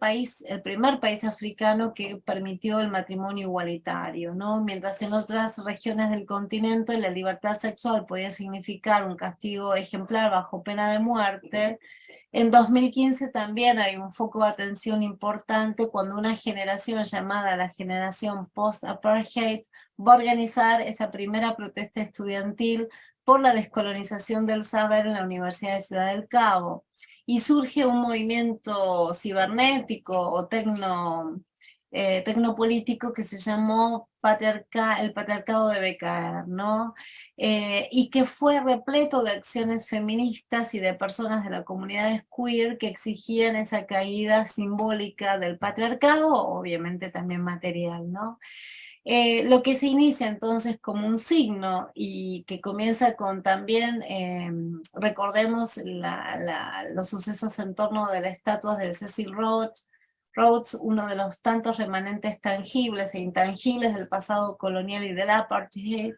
[SPEAKER 4] primer país africano que permitió el matrimonio igualitario, ¿no? Mientras en otras regiones del continente la libertad sexual podía significar un castigo ejemplar bajo pena de muerte, en 2015 también hay un foco de atención importante cuando una generación llamada la generación post-apartheid va a organizar esa primera protesta estudiantil por la descolonización del saber en la Universidad de Ciudad del Cabo. Y surge un movimiento cibernético o tecnopolítico que se llamó el Patriarcado debe caer, ¿no? Y que fue repleto de acciones feministas y de personas de la comunidad queer que exigían esa caída simbólica del patriarcado, obviamente también material, ¿no? Lo que se inicia entonces como un signo y que comienza con también, recordemos los sucesos en torno de la estatua de Cecil Rhodes, uno de los tantos remanentes tangibles e intangibles del pasado colonial y del apartheid,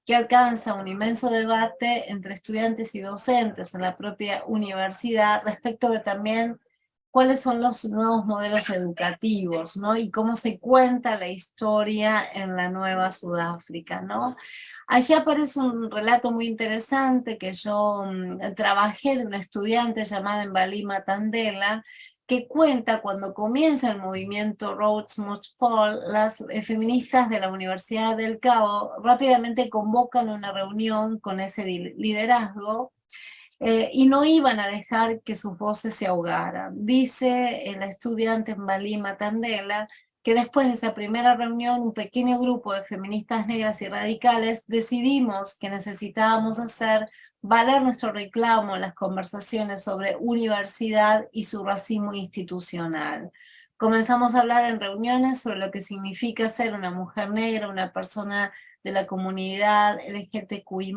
[SPEAKER 4] que alcanza un inmenso debate entre estudiantes y docentes en la propia universidad respecto de también cuáles son los nuevos modelos educativos, ¿no? Y cómo se cuenta la historia en la nueva Sudáfrica, ¿no? Allí aparece un relato muy interesante que yo trabajé de una estudiante llamada Mbali Matandela, que cuenta cuando comienza el movimiento Rhodes Must Fall, las feministas de la Universidad del Cabo rápidamente convocan una reunión con ese liderazgo, y no iban a dejar que sus voces se ahogaran. Dice la estudiante Mbali Matandela que después de esa primera reunión, un pequeño grupo de feministas negras y radicales decidimos que necesitábamos hacer valer nuestro reclamo en las conversaciones sobre universidad y su racismo institucional. Comenzamos a hablar en reuniones sobre lo que significa ser una mujer negra, una persona de la comunidad LGTQI+,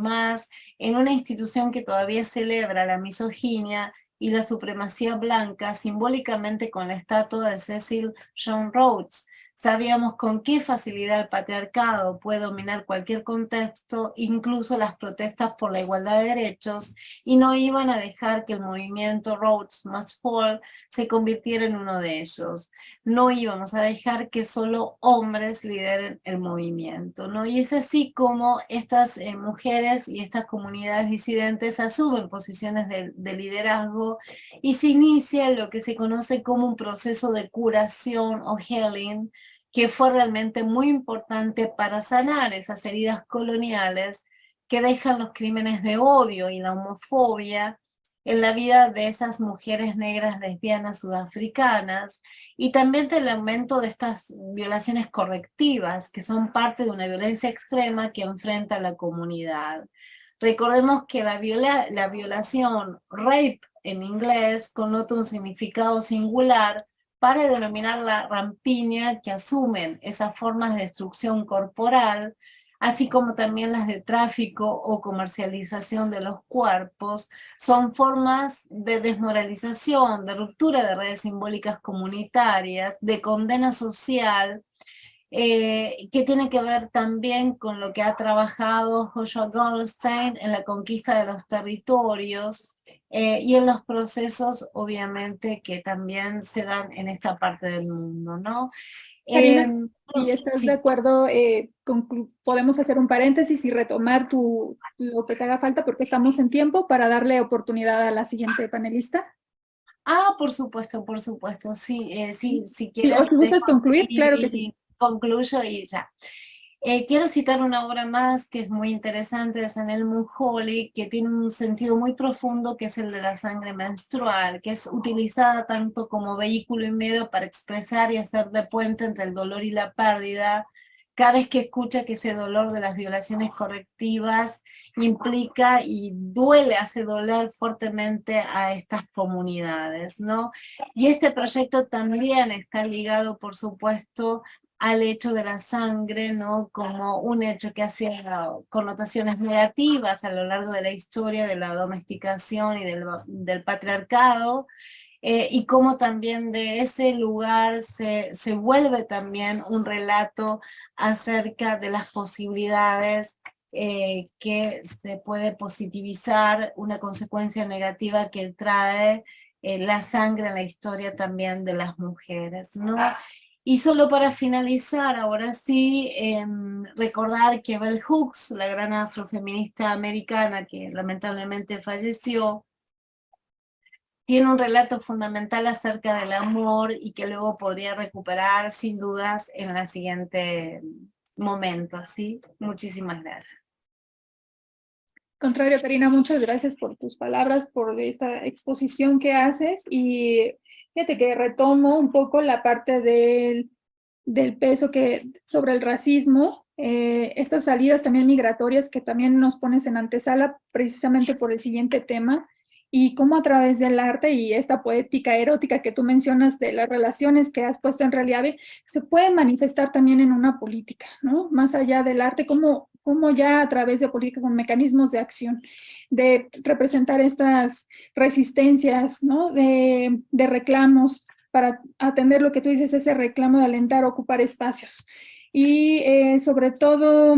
[SPEAKER 4] en una institución que todavía celebra la misoginia y la supremacía blanca, simbólicamente con la estatua de Cecil John Rhodes. Sabíamos con qué facilidad el patriarcado puede dominar cualquier contexto, incluso las protestas por la igualdad de derechos, y no iban a dejar que el movimiento Rhodes Must Fall se convirtiera en uno de ellos. No íbamos a dejar que solo hombres lideren el movimiento, ¿no? Y es así como estas mujeres y estas comunidades disidentes asumen posiciones de liderazgo y se inicia lo que se conoce como un proceso de curación o healing, que fue realmente muy importante para sanar esas heridas coloniales que dejan los crímenes de odio y la homofobia en la vida de esas mujeres negras lesbianas sudafricanas, y también del aumento de estas violaciones correctivas, que son parte de una violencia extrema que enfrenta a la comunidad. Recordemos que la violación, rape en inglés, connota un significado singular para denominar la rampiña que asumen esas formas de destrucción corporal, así como también las de tráfico o comercialización de los cuerpos, son formas de desmoralización, de ruptura de redes simbólicas comunitarias, de condena social, que tiene que ver también con lo que ha trabajado Joshua Goldstein en la conquista de los territorios, y en los procesos, obviamente, que también se dan en esta parte del mundo, ¿no?
[SPEAKER 2] Karina, si estás
[SPEAKER 4] Sí.
[SPEAKER 2] de acuerdo, podemos hacer un paréntesis y retomar lo que te haga falta, porque estamos en tiempo para darle oportunidad a la siguiente panelista.
[SPEAKER 4] Ah, por supuesto, sí, sí, si
[SPEAKER 2] Sí,
[SPEAKER 4] quieres.
[SPEAKER 2] o si gustas concluir, claro que sí.
[SPEAKER 4] concluyo y ya. Quiero citar una obra más que es muy interesante de Sanel Munjoli, que tiene un sentido muy profundo, que es el de la sangre menstrual, que es utilizada tanto como vehículo y medio para expresar y hacer de puente entre el dolor y la pérdida. Cada vez que escucha que ese dolor de las violaciones correctivas implica y duele, hace doler fuertemente a estas comunidades, ¿no? Y este proyecto también está ligado, por supuesto, al hecho de la sangre, ¿no? Como un hecho que hace connotaciones negativas a lo largo de la historia de la domesticación y del patriarcado, y cómo también de ese lugar se vuelve también un relato acerca de las posibilidades que se puede positivizar una consecuencia negativa que trae la sangre en la historia también de las mujeres, ¿no? Y solo para finalizar, ahora sí, recordar que Bell Hooks, la gran afrofeminista americana que lamentablemente falleció, tiene un relato fundamental acerca del amor y que luego podría recuperar sin dudas en el siguiente momento, ¿sí? Muchísimas gracias.
[SPEAKER 2] Contrario, Karina, muchas gracias por tus palabras, por esta exposición que haces, y fíjate que retomo un poco la parte del peso que sobre el racismo, estas salidas también migratorias que también nos pones en antesala precisamente por el siguiente tema, y cómo a través del arte y esta poética erótica que tú mencionas de las relaciones que has puesto en relieve, se puede manifestar también en una política, ¿no? Más allá del arte, cómo ya a través de política con mecanismos de acción, de representar estas resistencias, ¿no? De reclamos, para atender lo que tú dices, ese reclamo de alentar, ocupar espacios. Y sobre todo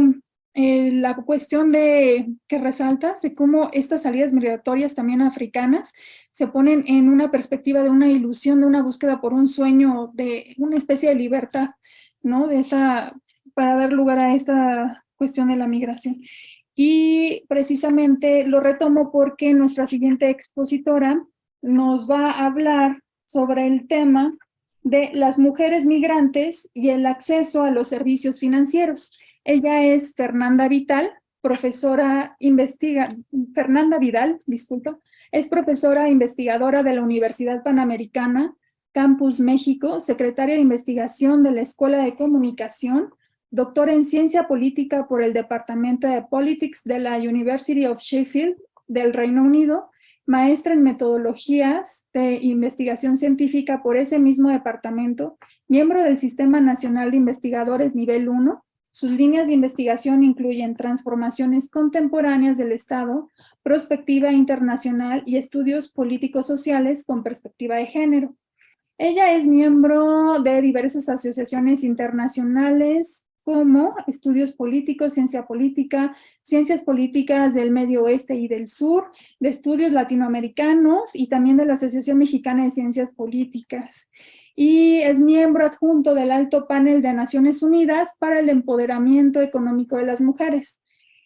[SPEAKER 2] la cuestión que resaltas de cómo estas salidas migratorias también africanas se ponen en una perspectiva de una ilusión, de una búsqueda por un sueño, de una especie de libertad, ¿no? Para dar lugar a esta cuestión de la migración. Y precisamente lo retomo porque nuestra siguiente expositora nos va a hablar sobre el tema de las mujeres migrantes y el acceso a los servicios financieros. Ella es Fernanda Vidal, es profesora investigadora de la Universidad Panamericana, Campus México, secretaria de investigación de la Escuela de Comunicación, doctora en Ciencia Política por el Departamento de Politics de la University of Sheffield del Reino Unido, maestra en metodologías de investigación científica por ese mismo departamento, miembro del Sistema Nacional de Investigadores Nivel 1. Sus líneas de investigación incluyen transformaciones contemporáneas del Estado, prospectiva internacional y estudios políticos sociales con perspectiva de género. Ella es miembro de diversas asociaciones internacionales como Estudios Políticos, Ciencia Política, Ciencias Políticas del Medio Oeste y del Sur, de Estudios Latinoamericanos y también de la Asociación Mexicana de Ciencias Políticas. Y es miembro adjunto del Alto Panel de Naciones Unidas para el Empoderamiento Económico de las Mujeres.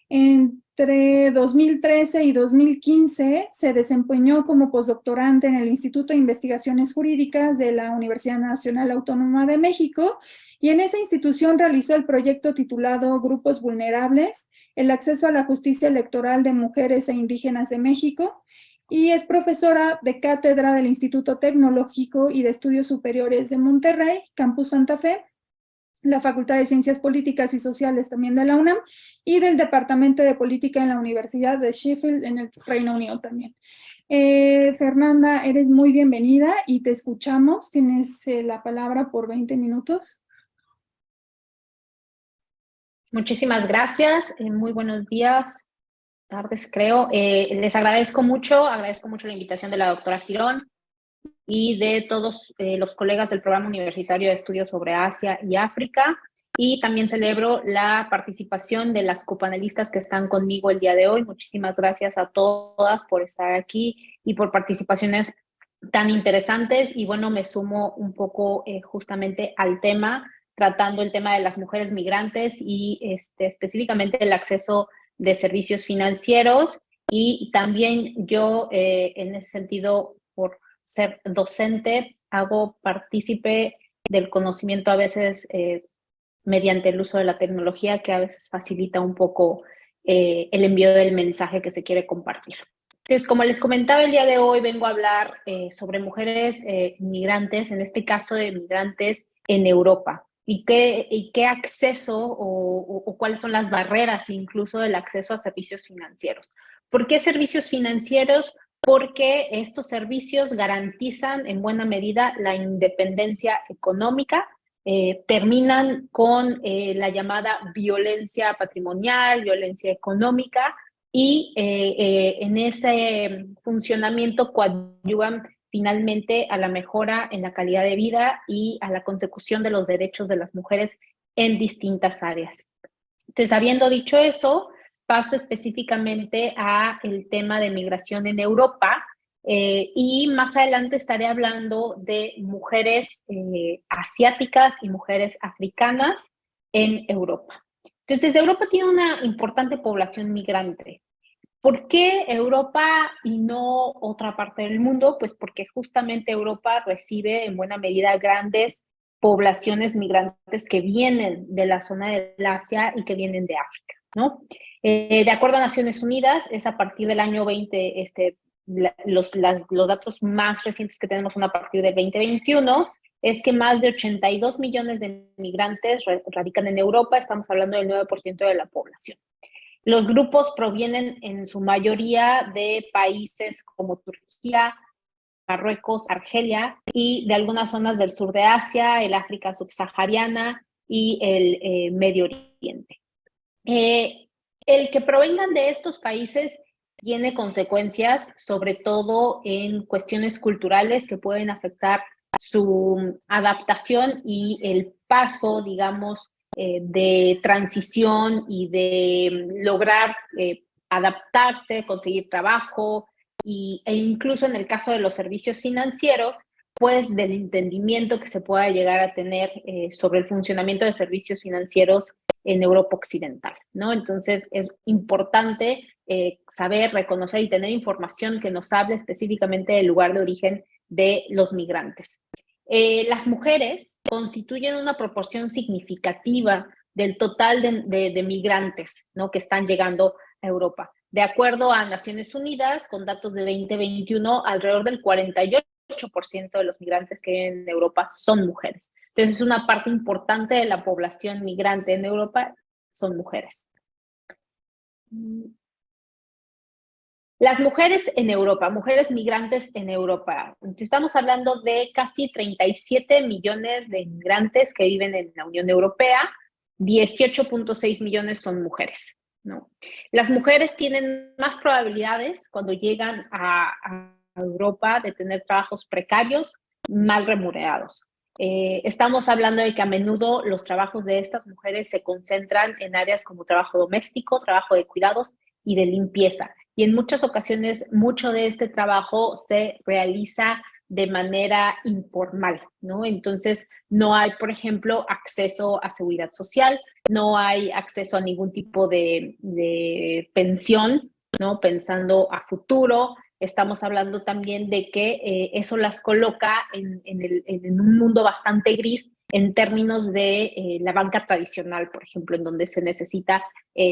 [SPEAKER 2] Entre 2013 y 2015 se desempeñó como postdoctorante en el Instituto de Investigaciones Jurídicas de la Universidad Nacional Autónoma de México, y en esa institución realizó el proyecto titulado Grupos Vulnerables, el acceso a la justicia electoral de mujeres e indígenas de México, y es profesora de cátedra del Instituto Tecnológico y de Estudios Superiores de Monterrey, Campus Santa Fe, la Facultad de Ciencias Políticas y Sociales también de la UNAM, y del Departamento de Política en la Universidad de Sheffield en el Reino Unido también. Fernanda, eres muy bienvenida y te escuchamos. Tienes la palabra por 20 minutos.
[SPEAKER 6] Muchísimas gracias, muy buenos días, tardes creo. Les agradezco mucho la invitación de la doctora Girón y de todos los colegas del Programa Universitario de Estudios sobre Asia y África, y también celebro la participación de las copanelistas que están conmigo el día de hoy. Muchísimas gracias a todas por estar aquí y por participaciones tan interesantes, y bueno, me sumo un poco justamente al tema, tratando el tema de las mujeres migrantes y específicamente el acceso de servicios financieros, y también yo en ese sentido, por ser docente, hago partícipe del conocimiento a veces mediante el uso de la tecnología, que a veces facilita un poco el envío del mensaje que se quiere compartir. Entonces, como les comentaba, el día de hoy vengo a hablar sobre mujeres migrantes, en este caso de migrantes en Europa, y qué acceso o cuáles son las barreras incluso del acceso a servicios financieros. ¿Por qué servicios financieros? Porque estos servicios garantizan en buena medida la independencia económica, terminan con la llamada violencia patrimonial, violencia económica, y en ese funcionamiento coadyuvan finalmente a la mejora en la calidad de vida y a la consecución de los derechos de las mujeres en distintas áreas. Entonces, habiendo dicho eso, paso específicamente a el tema de migración en Europa, y más adelante estaré hablando de mujeres asiáticas y mujeres africanas en Europa. Entonces, Europa tiene una importante población migrante. ¿Por qué Europa y no otra parte del mundo? Pues porque justamente Europa recibe en buena medida grandes poblaciones migrantes que vienen de la zona del Asia y que vienen de África, ¿no? De acuerdo a Naciones Unidas, es a partir del año 20, los datos más recientes que tenemos son a partir del 2021, es que más de 82 millones de migrantes radican en Europa, estamos hablando del 9% de la población. Los grupos provienen en su mayoría de países como Turquía, Marruecos, Argelia y de algunas zonas del sur de Asia, el África subsahariana y el Medio Oriente. El que provengan de estos países tiene consecuencias, sobre todo en cuestiones culturales que pueden afectar su adaptación y el paso, digamos, de transición y de lograr adaptarse, conseguir trabajo e incluso en el caso de los servicios financieros, pues del entendimiento que se pueda llegar a tener sobre el funcionamiento de servicios financieros en Europa Occidental, ¿no? Entonces es importante saber, reconocer y tener información que nos hable específicamente del lugar de origen de los migrantes. Las mujeres constituyen una proporción significativa del total de migrantes, ¿no?, que están llegando a Europa. De acuerdo a Naciones Unidas, con datos de 2021, alrededor del 48% de los migrantes que viven en Europa son mujeres. Entonces, una parte importante de la población migrante en Europa son mujeres. Las mujeres en Europa, mujeres migrantes en Europa. Estamos hablando de casi 37 millones de migrantes que viven en la Unión Europea, 18.6 millones son mujeres, ¿no? Las mujeres tienen más probabilidades cuando llegan a Europa de tener trabajos precarios, mal remunerados. Estamos hablando de que a menudo los trabajos de estas mujeres se concentran en áreas como trabajo doméstico, trabajo de cuidados y de limpieza. Y en muchas ocasiones, mucho de este trabajo se realiza de manera informal, ¿no? Entonces, no hay, por ejemplo, acceso a seguridad social, no hay acceso a ningún tipo de pensión, ¿no? Pensando a futuro, estamos hablando también de que eso las coloca en un mundo bastante gris en términos de la banca tradicional, por ejemplo, en donde se necesita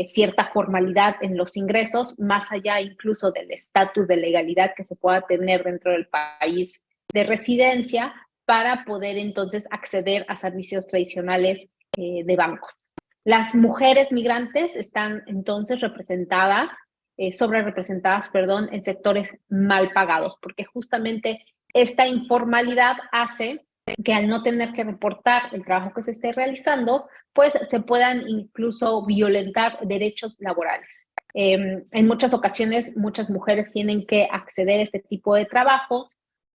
[SPEAKER 6] cierta formalidad en los ingresos, más allá incluso del estatus de legalidad que se pueda tener dentro del país de residencia para poder entonces acceder a servicios tradicionales de bancos. Las mujeres migrantes están entonces sobrerepresentadas, en sectores mal pagados, porque justamente esta informalidad hace que al no tener que reportar el trabajo que se esté realizando, pues se puedan incluso violentar derechos laborales. En muchas ocasiones, muchas mujeres tienen que acceder a este tipo de trabajos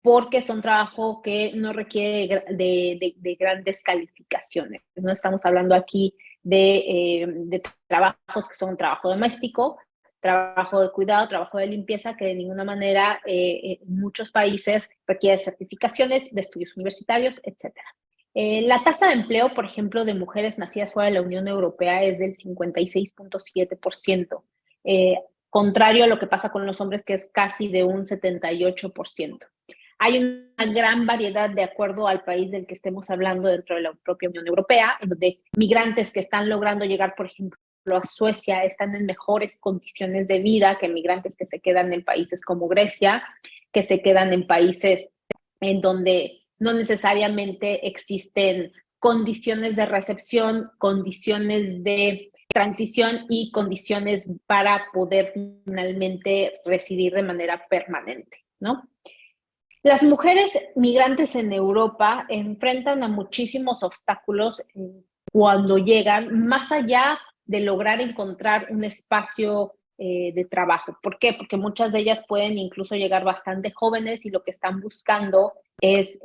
[SPEAKER 6] porque son trabajos que no requiere de grandes calificaciones. No estamos hablando aquí de trabajos que son trabajo doméstico, trabajo de cuidado, trabajo de limpieza, que de ninguna manera en muchos países requiere certificaciones de estudios universitarios, etc. La tasa de empleo, por ejemplo, de mujeres nacidas fuera de la Unión Europea es del 56.7%, contrario a lo que pasa con los hombres, que es casi de un 78%. Hay una gran variedad de acuerdo al país del que estemos hablando dentro de la propia Unión Europea, en donde migrantes que están logrando llegar, por ejemplo, a Suecia están en mejores condiciones de vida que migrantes que se quedan en países como Grecia, que se quedan en países en donde no necesariamente existen condiciones de recepción, condiciones de transición y condiciones para poder finalmente residir de manera permanente, ¿no? Las mujeres migrantes en Europa enfrentan a muchísimos obstáculos cuando llegan, más allá de lograr encontrar un espacio de trabajo. ¿Por qué? Porque muchas de ellas pueden incluso llegar bastante jóvenes y lo que están buscando es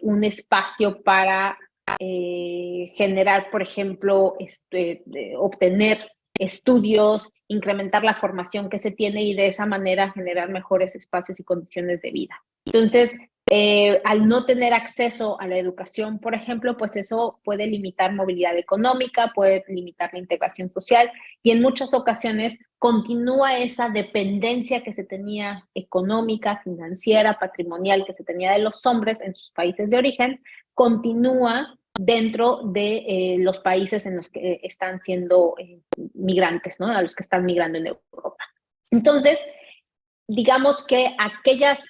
[SPEAKER 6] un espacio para generar, por ejemplo, obtener estudios, incrementar la formación que se tiene y de esa manera generar mejores espacios y condiciones de vida. Entonces, al no tener acceso a la educación, por ejemplo, pues eso puede limitar movilidad económica, puede limitar la integración social y en muchas ocasiones continúa esa dependencia que se tenía económica, financiera, patrimonial, que se tenía de los hombres en sus países de origen, continúa dentro de los países en los que están siendo migrantes, ¿no? A los que están migrando en Europa. Entonces, digamos que aquellas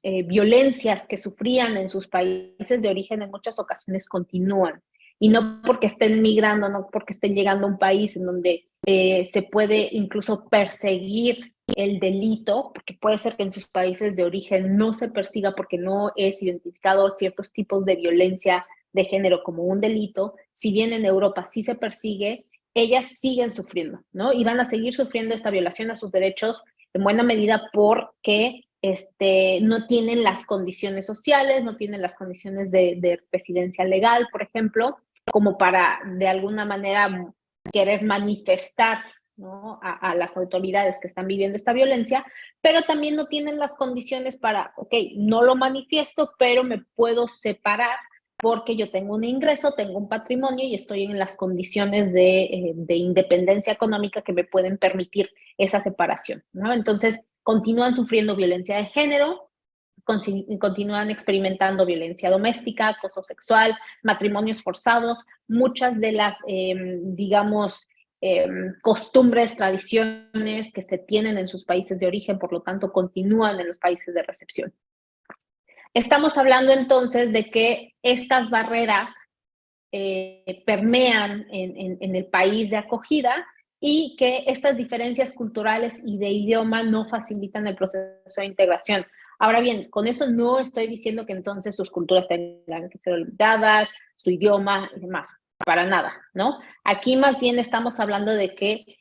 [SPEAKER 6] violencias que sufrían en sus países de origen en muchas ocasiones continúan. Y no porque estén migrando, no porque estén llegando a un país en donde se puede incluso perseguir el delito, porque puede ser que en sus países de origen no se persiga porque no es identificado ciertos tipos de violencia de género como un delito, si bien en Europa sí se persigue, ellas siguen sufriendo, ¿no? Y van a seguir sufriendo esta violación a sus derechos en buena medida porque no tienen las condiciones sociales, no tienen las condiciones de residencia legal, por ejemplo, como para de alguna manera querer manifestar, ¿no? a las autoridades que están viviendo esta violencia, pero también no tienen las condiciones para, ok, no lo manifiesto, pero me puedo separar porque yo tengo un ingreso, tengo un patrimonio y estoy en las condiciones de independencia económica que me pueden permitir esa separación, ¿no? Entonces, continúan sufriendo violencia de género, continúan experimentando violencia doméstica, acoso sexual, matrimonios forzados, muchas de las, digamos, costumbres, tradiciones que se tienen en sus países de origen, por lo tanto, continúan en los países de recepción. Estamos hablando entonces de que estas barreras permean en el país de acogida y que estas diferencias culturales y de idioma no facilitan el proceso de integración. Ahora bien, con eso no estoy diciendo que entonces sus culturas tengan que ser olvidadas, su idioma y demás, para nada, ¿no? Aquí más bien estamos hablando de que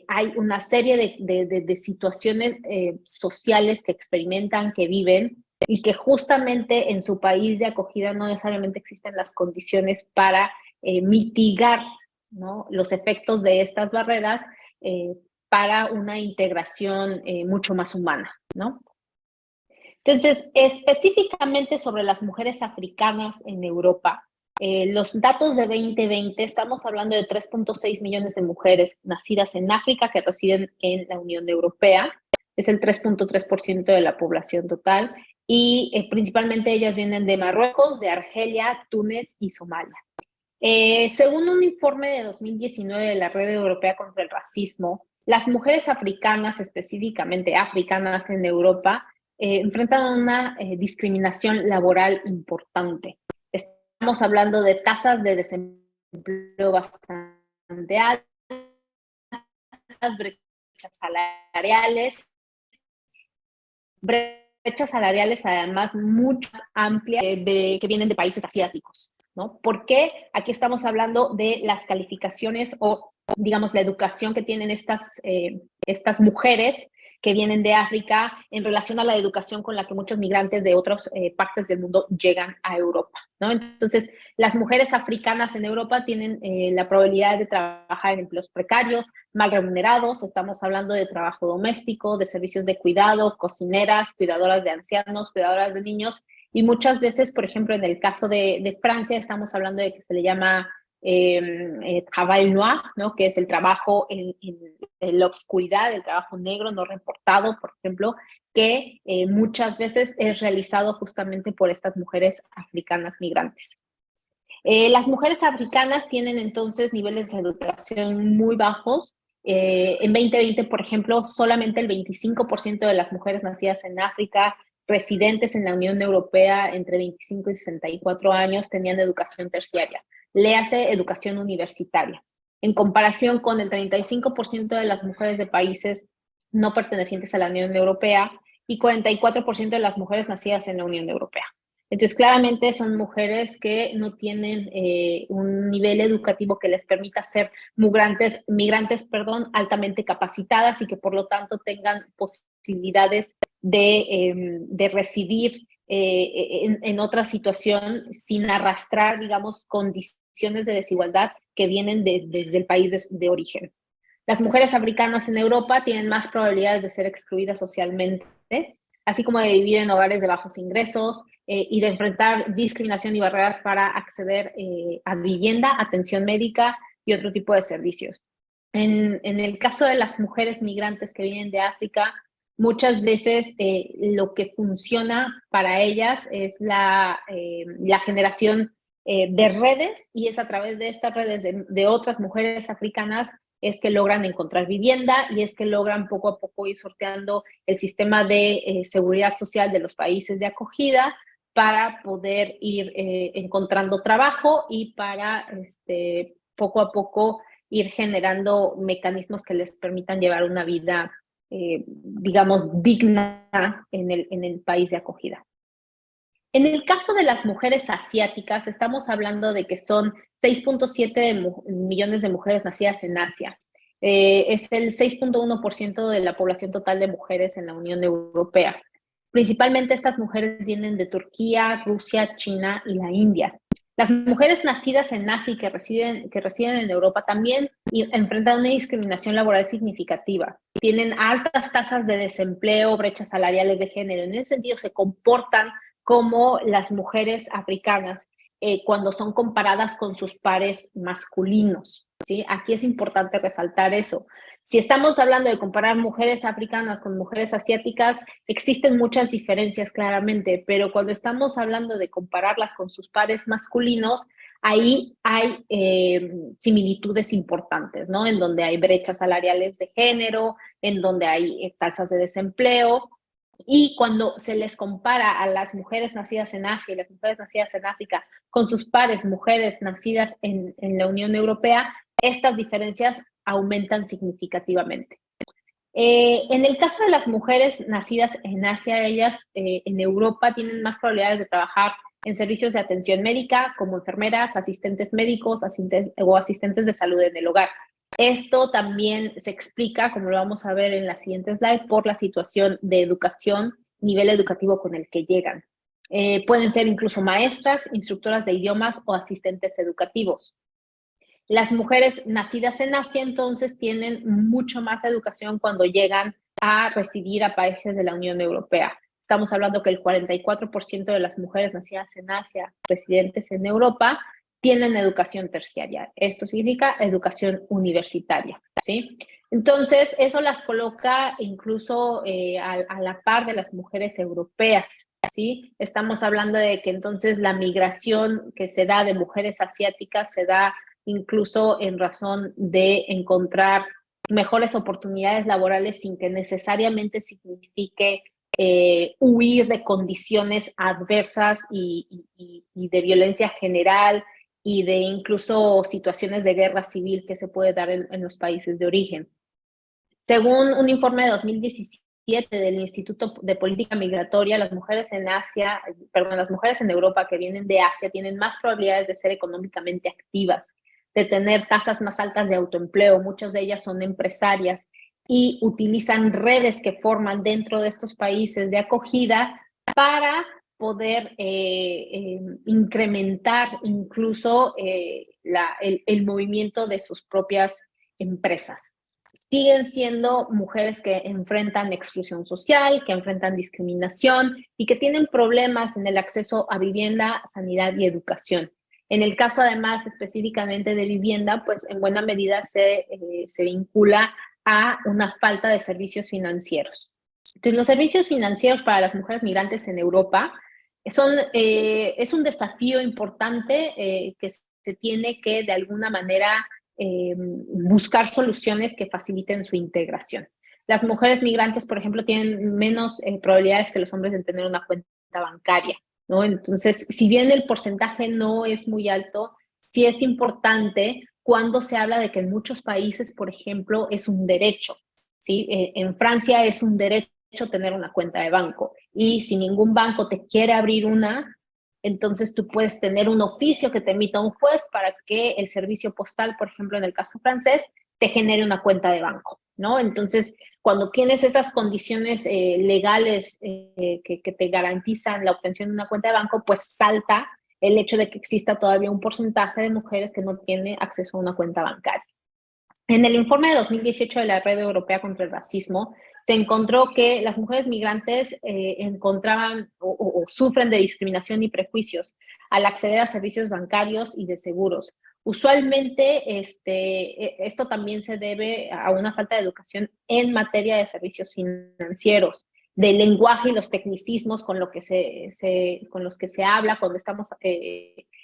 [SPEAKER 6] hay una serie de situaciones sociales que experimentan, que viven, y que justamente en su país de acogida no necesariamente existen las condiciones para mitigar, ¿no? los efectos de estas barreras para una integración mucho más humana, ¿no? Entonces, específicamente sobre las mujeres africanas en Europa, los datos de 2020, estamos hablando de 3.6 millones de mujeres nacidas en África que residen en la Unión Europea, es el 3.3% de la población total, y principalmente ellas vienen de Marruecos, de Argelia, Túnez y Somalia. Según un informe de 2019 de la Red Europea contra el Racismo, las mujeres africanas, específicamente africanas en Europa, enfrentan una discriminación laboral importante. Estamos hablando de tasas de desempleo bastante altas, brechas salariales además muchas amplias que vienen de países asiáticos, ¿no? ¿Por qué? Aquí estamos hablando de las calificaciones o, digamos, la educación que tienen estas mujeres que vienen de África en relación a la educación con la que muchos migrantes de otras partes del mundo llegan a Europa, ¿no? Entonces, las mujeres africanas en Europa tienen la probabilidad de trabajar en empleos precarios, mal remunerados, estamos hablando de trabajo doméstico, de servicios de cuidado, cocineras, cuidadoras de ancianos, cuidadoras de niños, y muchas veces, por ejemplo, en el caso de Francia, estamos hablando de que se le llama travail noir, ¿no? Que es el trabajo en la oscuridad, el trabajo negro no reportado, por ejemplo, que muchas veces es realizado justamente por estas mujeres africanas migrantes. Las mujeres africanas tienen entonces niveles de educación muy bajos. En 2020, por ejemplo, solamente el 25% de las mujeres nacidas en África, residentes en la Unión Europea entre 25 y 64 años, tenían educación terciaria. Léase educación universitaria. En comparación con el 35% de las mujeres de países no pertenecientes a la Unión Europea y 44% de las mujeres nacidas en la Unión Europea. Entonces, claramente son mujeres que no tienen un nivel educativo que les permita ser migrantes, altamente capacitadas y que por lo tanto tengan posibilidades de residir en otra situación sin arrastrar, digamos, condiciones de desigualdad que vienen desde el país de origen. Las mujeres africanas en Europa tienen más probabilidades de ser excluidas socialmente, así como de vivir en hogares de bajos ingresos y de enfrentar discriminación y barreras para acceder a vivienda, atención médica y otro tipo de servicios. En el caso de las mujeres migrantes que vienen de África, muchas veces lo que funciona para ellas es la generación de redes, y es a través de estas redes de otras mujeres africanas es que logran encontrar vivienda y es que logran poco a poco ir sorteando el sistema de seguridad social de los países de acogida para poder ir encontrando trabajo y para poco a poco ir generando mecanismos que les permitan llevar una vida, digamos, digna en el país de acogida. En el caso de las mujeres asiáticas, estamos hablando de que son 6.7 millones de mujeres nacidas en Asia. Es el 6.1% de la población total de mujeres en la Unión Europea. Principalmente estas mujeres vienen de Turquía, Rusia, China y la India. Las mujeres nacidas en Asia y que residen en Europa también enfrentan una discriminación laboral significativa. Tienen altas tasas de desempleo, brechas salariales de género. En ese sentido, se comportan como las mujeres africanas cuando son comparadas con sus pares masculinos, ¿sí? Aquí es importante resaltar eso. Si estamos hablando de comparar mujeres africanas con mujeres asiáticas, existen muchas diferencias claramente, pero cuando estamos hablando de compararlas con sus pares masculinos, ahí hay similitudes importantes, ¿no? En donde hay brechas salariales de género, en donde hay tasas de desempleo. Y cuando se les compara a las mujeres nacidas en Asia y las mujeres nacidas en África con sus pares mujeres nacidas en la Unión Europea, estas diferencias aumentan significativamente. En el caso de las mujeres nacidas en Asia, ellas en Europa tienen más probabilidades de trabajar en servicios de atención médica como enfermeras, asistentes médicos o asistentes de salud en el hogar. Esto también se explica, como lo vamos a ver en la siguiente slide, por la situación de educación, nivel educativo con el que llegan. Pueden ser incluso maestras, instructoras de idiomas o asistentes educativos. Las mujeres nacidas en Asia, entonces, tienen mucho más educación cuando llegan a residir a países de la Unión Europea. Estamos hablando que el 44% de las mujeres nacidas en Asia, residentes en Europa, tienen educación terciaria. Esto significa educación universitaria, ¿sí? Entonces, eso las coloca incluso a la par de las mujeres europeas, ¿sí? Estamos hablando de que entonces la migración que se da de mujeres asiáticas se da incluso en razón de encontrar mejores oportunidades laborales sin que necesariamente signifique huir de condiciones adversas y de violencia general y de incluso situaciones de guerra civil que se puede dar en los países de origen. Según un informe de 2017 del Instituto de Política Migratoria, las mujeres en Europa que vienen de Asia tienen más probabilidades de ser económicamente activas, de tener tasas más altas de autoempleo. Muchas de ellas son empresarias y utilizan redes que forman dentro de estos países de acogida para poder incrementar incluso el movimiento de sus propias empresas. Siguen siendo mujeres que enfrentan exclusión social, que enfrentan discriminación y que tienen problemas en el acceso a vivienda, sanidad y educación. En el caso, además, específicamente de vivienda, pues en buena medida se vincula a una falta de servicios financieros. Entonces, los servicios financieros para las mujeres migrantes en Europa es un desafío importante que se tiene que, de alguna manera, buscar soluciones que faciliten su integración. Las mujeres migrantes, por ejemplo, tienen menos probabilidades que los hombres de tener una cuenta bancaria, ¿no? Entonces, si bien el porcentaje no es muy alto, sí es importante cuando se habla de que en muchos países, por ejemplo, es un derecho, ¿sí? En Francia es un derecho tener una cuenta de banco, y si ningún banco te quiere abrir una, entonces tú puedes tener un oficio que te emita un juez para que el servicio postal, por ejemplo, en el caso francés, te genere una cuenta de banco, ¿no? Entonces, cuando tienes esas condiciones legales que te garantizan la obtención de una cuenta de banco, pues salta el hecho de que exista todavía un porcentaje de mujeres que no tiene acceso a una cuenta bancaria. En el informe de 2018 de la Red Europea contra el Racismo, se encontró que las mujeres migrantes encontraban o sufren de discriminación y prejuicios al acceder a servicios bancarios y de seguros. Usualmente esto también se debe a una falta de educación en materia de servicios financieros, del lenguaje y los tecnicismos con los que se habla cuando estamos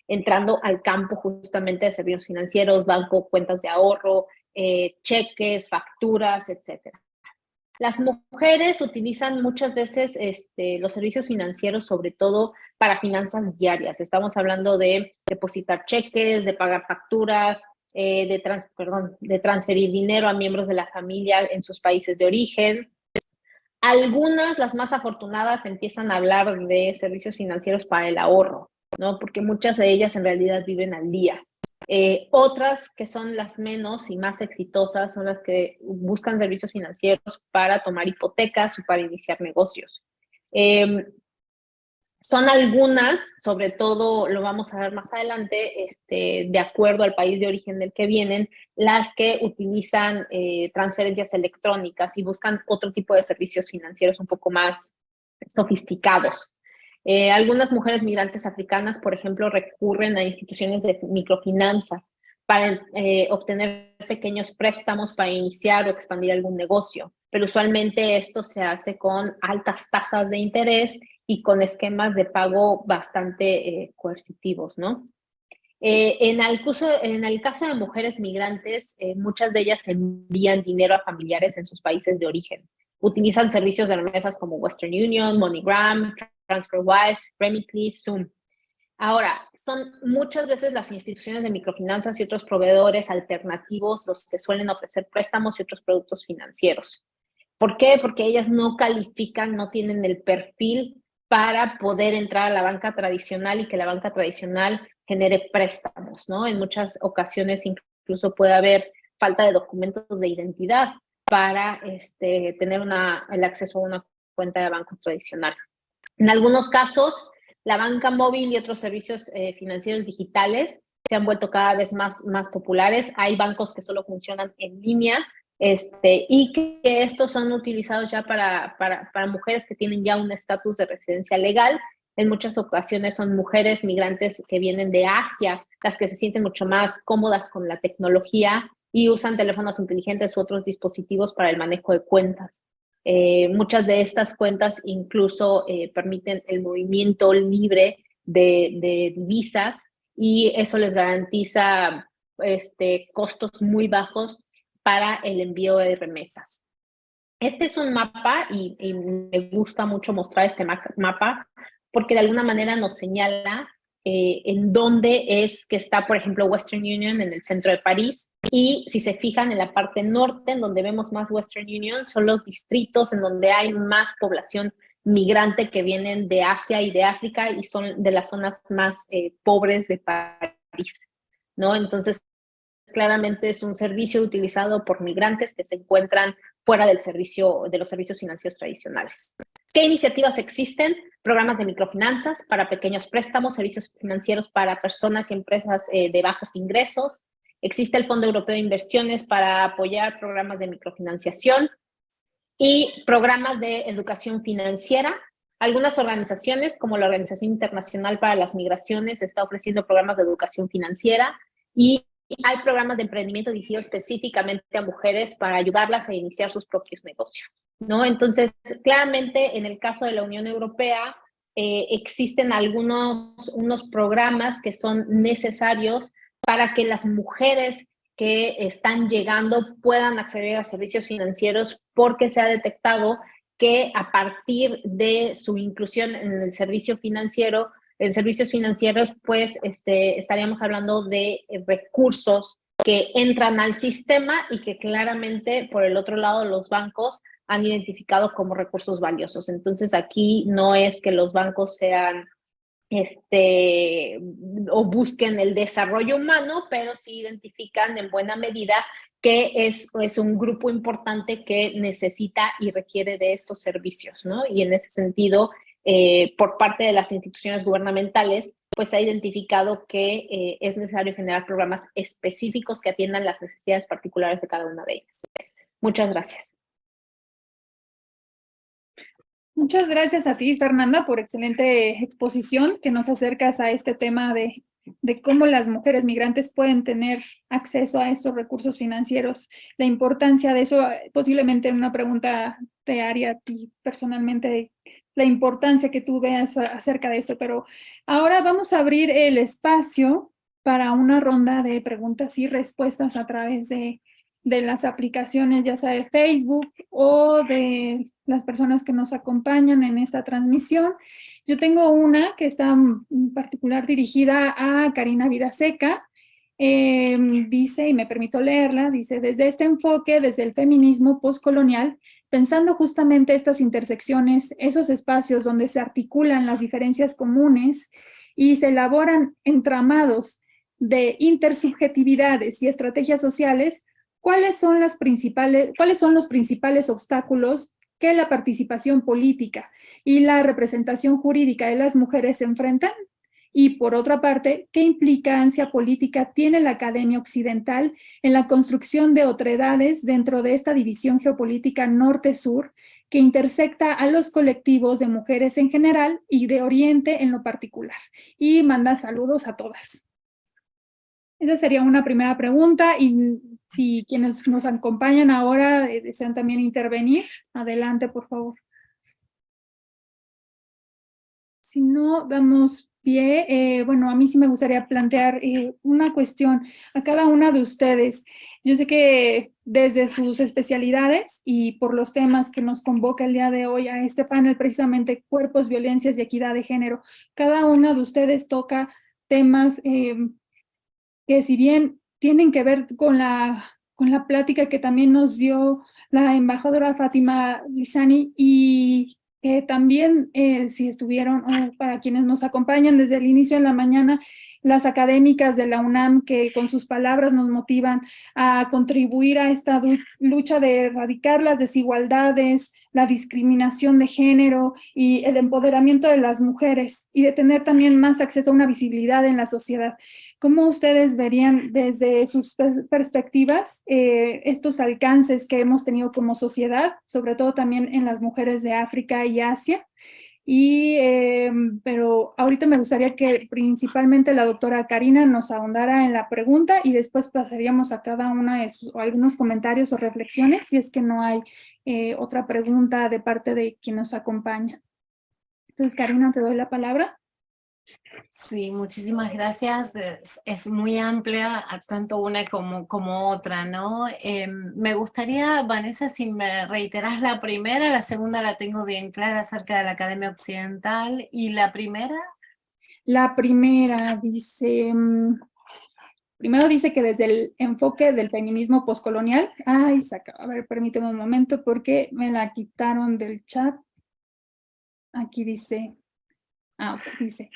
[SPEAKER 6] entrando al campo justamente de servicios financieros, banco, cuentas de ahorro, cheques, facturas, etcétera. Las mujeres utilizan muchas veces los servicios financieros, sobre todo para finanzas diarias. Estamos hablando de depositar cheques, de pagar facturas, de transferir dinero a miembros de la familia en sus países de origen. Algunas, las más afortunadas, empiezan a hablar de servicios financieros para el ahorro, ¿no? Porque muchas de ellas en realidad viven al día. Otras, que son las menos y más exitosas, son las que buscan servicios financieros para tomar hipotecas o para iniciar negocios. Son algunas, sobre todo lo vamos a ver más adelante, de acuerdo al país de origen del que vienen, las que utilizan transferencias electrónicas y buscan otro tipo de servicios financieros un poco más sofisticados. Algunas mujeres migrantes africanas, por ejemplo, recurren a instituciones de microfinanzas para obtener pequeños préstamos para iniciar o expandir algún negocio, pero usualmente esto se hace con altas tasas de interés y con esquemas de pago bastante coercitivos, ¿no? En el caso de mujeres migrantes, muchas de ellas envían dinero a familiares en sus países de origen. Utilizan servicios de remesas como Western Union, MoneyGram, TransferWise, Remitly, Zoom. Ahora, son muchas veces las instituciones de microfinanzas y otros proveedores alternativos los que suelen ofrecer préstamos y otros productos financieros. ¿Por qué? Porque ellas no califican, no tienen el perfil para poder entrar a la banca tradicional y que la banca tradicional genere préstamos, ¿no? En muchas ocasiones incluso puede haber falta de documentos de identidad para tener el acceso a una cuenta de banco tradicional. En algunos casos, la banca móvil y otros servicios financieros digitales se han vuelto cada vez más populares. Hay bancos que solo funcionan en línea, y que estos son utilizados ya para mujeres que tienen ya un estatus de residencia legal. En muchas ocasiones son mujeres migrantes que vienen de Asia, las que se sienten mucho más cómodas con la tecnología y usan teléfonos inteligentes u otros dispositivos para el manejo de cuentas. Muchas de estas cuentas incluso permiten el movimiento libre de divisas y eso les garantiza costos muy bajos para el envío de remesas. Este es un mapa y me gusta mucho mostrar este mapa porque de alguna manera nos señala en dónde es que está, por ejemplo, Western Union en el centro de París, y si se fijan en la parte norte, en donde vemos más Western Union, son los distritos en donde hay más población migrante que vienen de Asia y de África y son de las zonas más pobres de París, ¿no? Entonces, claramente es un servicio utilizado por migrantes que se encuentran fuera de los servicios financieros tradicionales. ¿Qué iniciativas existen? Programas de microfinanzas para pequeños préstamos, servicios financieros para personas y empresas de bajos ingresos. Existe el Fondo Europeo de Inversiones para apoyar programas de microfinanciación y programas de educación financiera. Algunas organizaciones, como la Organización Internacional para las Migraciones, está ofreciendo programas de educación financiera y hay programas de emprendimiento dirigidos específicamente a mujeres para ayudarlas a iniciar sus propios negocios. ¿no? Entonces, claramente en el caso de la Unión Europea existen unos programas que son necesarios para que las mujeres que están llegando puedan acceder a servicios financieros, porque se ha detectado que a partir de su inclusión en el servicio financiero, en servicios financieros, pues estaríamos hablando de recursos que entran al sistema y que claramente, por el otro lado, los bancos han identificado como recursos valiosos. Entonces, aquí no es que los bancos sean o busquen el desarrollo humano, pero sí identifican en buena medida que es un grupo importante que necesita y requiere de estos servicios, ¿no? Y en ese sentido, por parte de las instituciones gubernamentales, pues se ha identificado que es necesario generar programas específicos que atiendan las necesidades particulares de cada una de ellas. Muchas gracias.
[SPEAKER 2] Muchas gracias a ti, Fernanda, por excelente exposición que nos acercas a este tema de cómo las mujeres migrantes pueden tener acceso a estos recursos financieros, la importancia de eso. Posiblemente una pregunta te haría a ti personalmente, la importancia que tú veas acerca de esto, pero ahora vamos a abrir el espacio para una ronda de preguntas y respuestas a través de las aplicaciones, ya sea de Facebook o de las personas que nos acompañan en esta transmisión. Yo tengo una que está en particular dirigida a Karina Vidaseca. Dice, y me permito leerla, dice: desde este enfoque, desde el feminismo postcolonial, pensando justamente estas intersecciones, esos espacios donde se articulan las diferencias comunes y se elaboran entramados de intersubjetividades y estrategias sociales, ¿cuáles son los principales obstáculos que la participación política y la representación jurídica de las mujeres se enfrentan? Y por otra parte, ¿qué implicancia política tiene la academia occidental en la construcción de otredades dentro de esta división geopolítica norte-sur que intersecta a los colectivos de mujeres en general y de Oriente en lo particular? Y manda saludos a todas. Esa sería una primera pregunta, y si quienes nos acompañan ahora desean también intervenir, adelante, por favor. Si no, damos pie. Bueno, a mí sí me gustaría plantear una cuestión a cada una de ustedes. Yo sé que desde sus especialidades y por los temas que nos convoca el día de hoy a este panel, precisamente cuerpos, violencias y equidad de género, cada una de ustedes toca temas que, si bien tienen que ver con la plática que también nos dio la embajadora Fátima Lizani, y también si estuvieron, para quienes nos acompañan desde el inicio de la mañana, las académicas de la UNAM, que con sus palabras nos motivan a contribuir a esta lucha de erradicar las desigualdades, la discriminación de género y el empoderamiento de las mujeres, y de tener también más acceso a una visibilidad en la sociedad. ¿Cómo ustedes verían desde sus perspectivas estos alcances que hemos tenido como sociedad, sobre todo también en las mujeres de África y Asia? Pero ahorita me gustaría que principalmente la doctora Karina nos ahondara en la pregunta, y después pasaríamos a cada una de algunos comentarios o reflexiones, si es que no hay otra pregunta de parte de quien nos acompaña. Entonces, Karina, te doy la palabra.
[SPEAKER 4] Sí, muchísimas gracias. Es muy amplia, tanto una como otra, ¿no? Me gustaría, Vanessa, si me reiteras la primera. La segunda la tengo bien clara, acerca de la Academia Occidental. ¿Y la primera?
[SPEAKER 2] La primera dice, primero dice que desde el enfoque del feminismo postcolonial, a ver, permíteme un momento porque me la quitaron del chat. Aquí dice, ok, dice: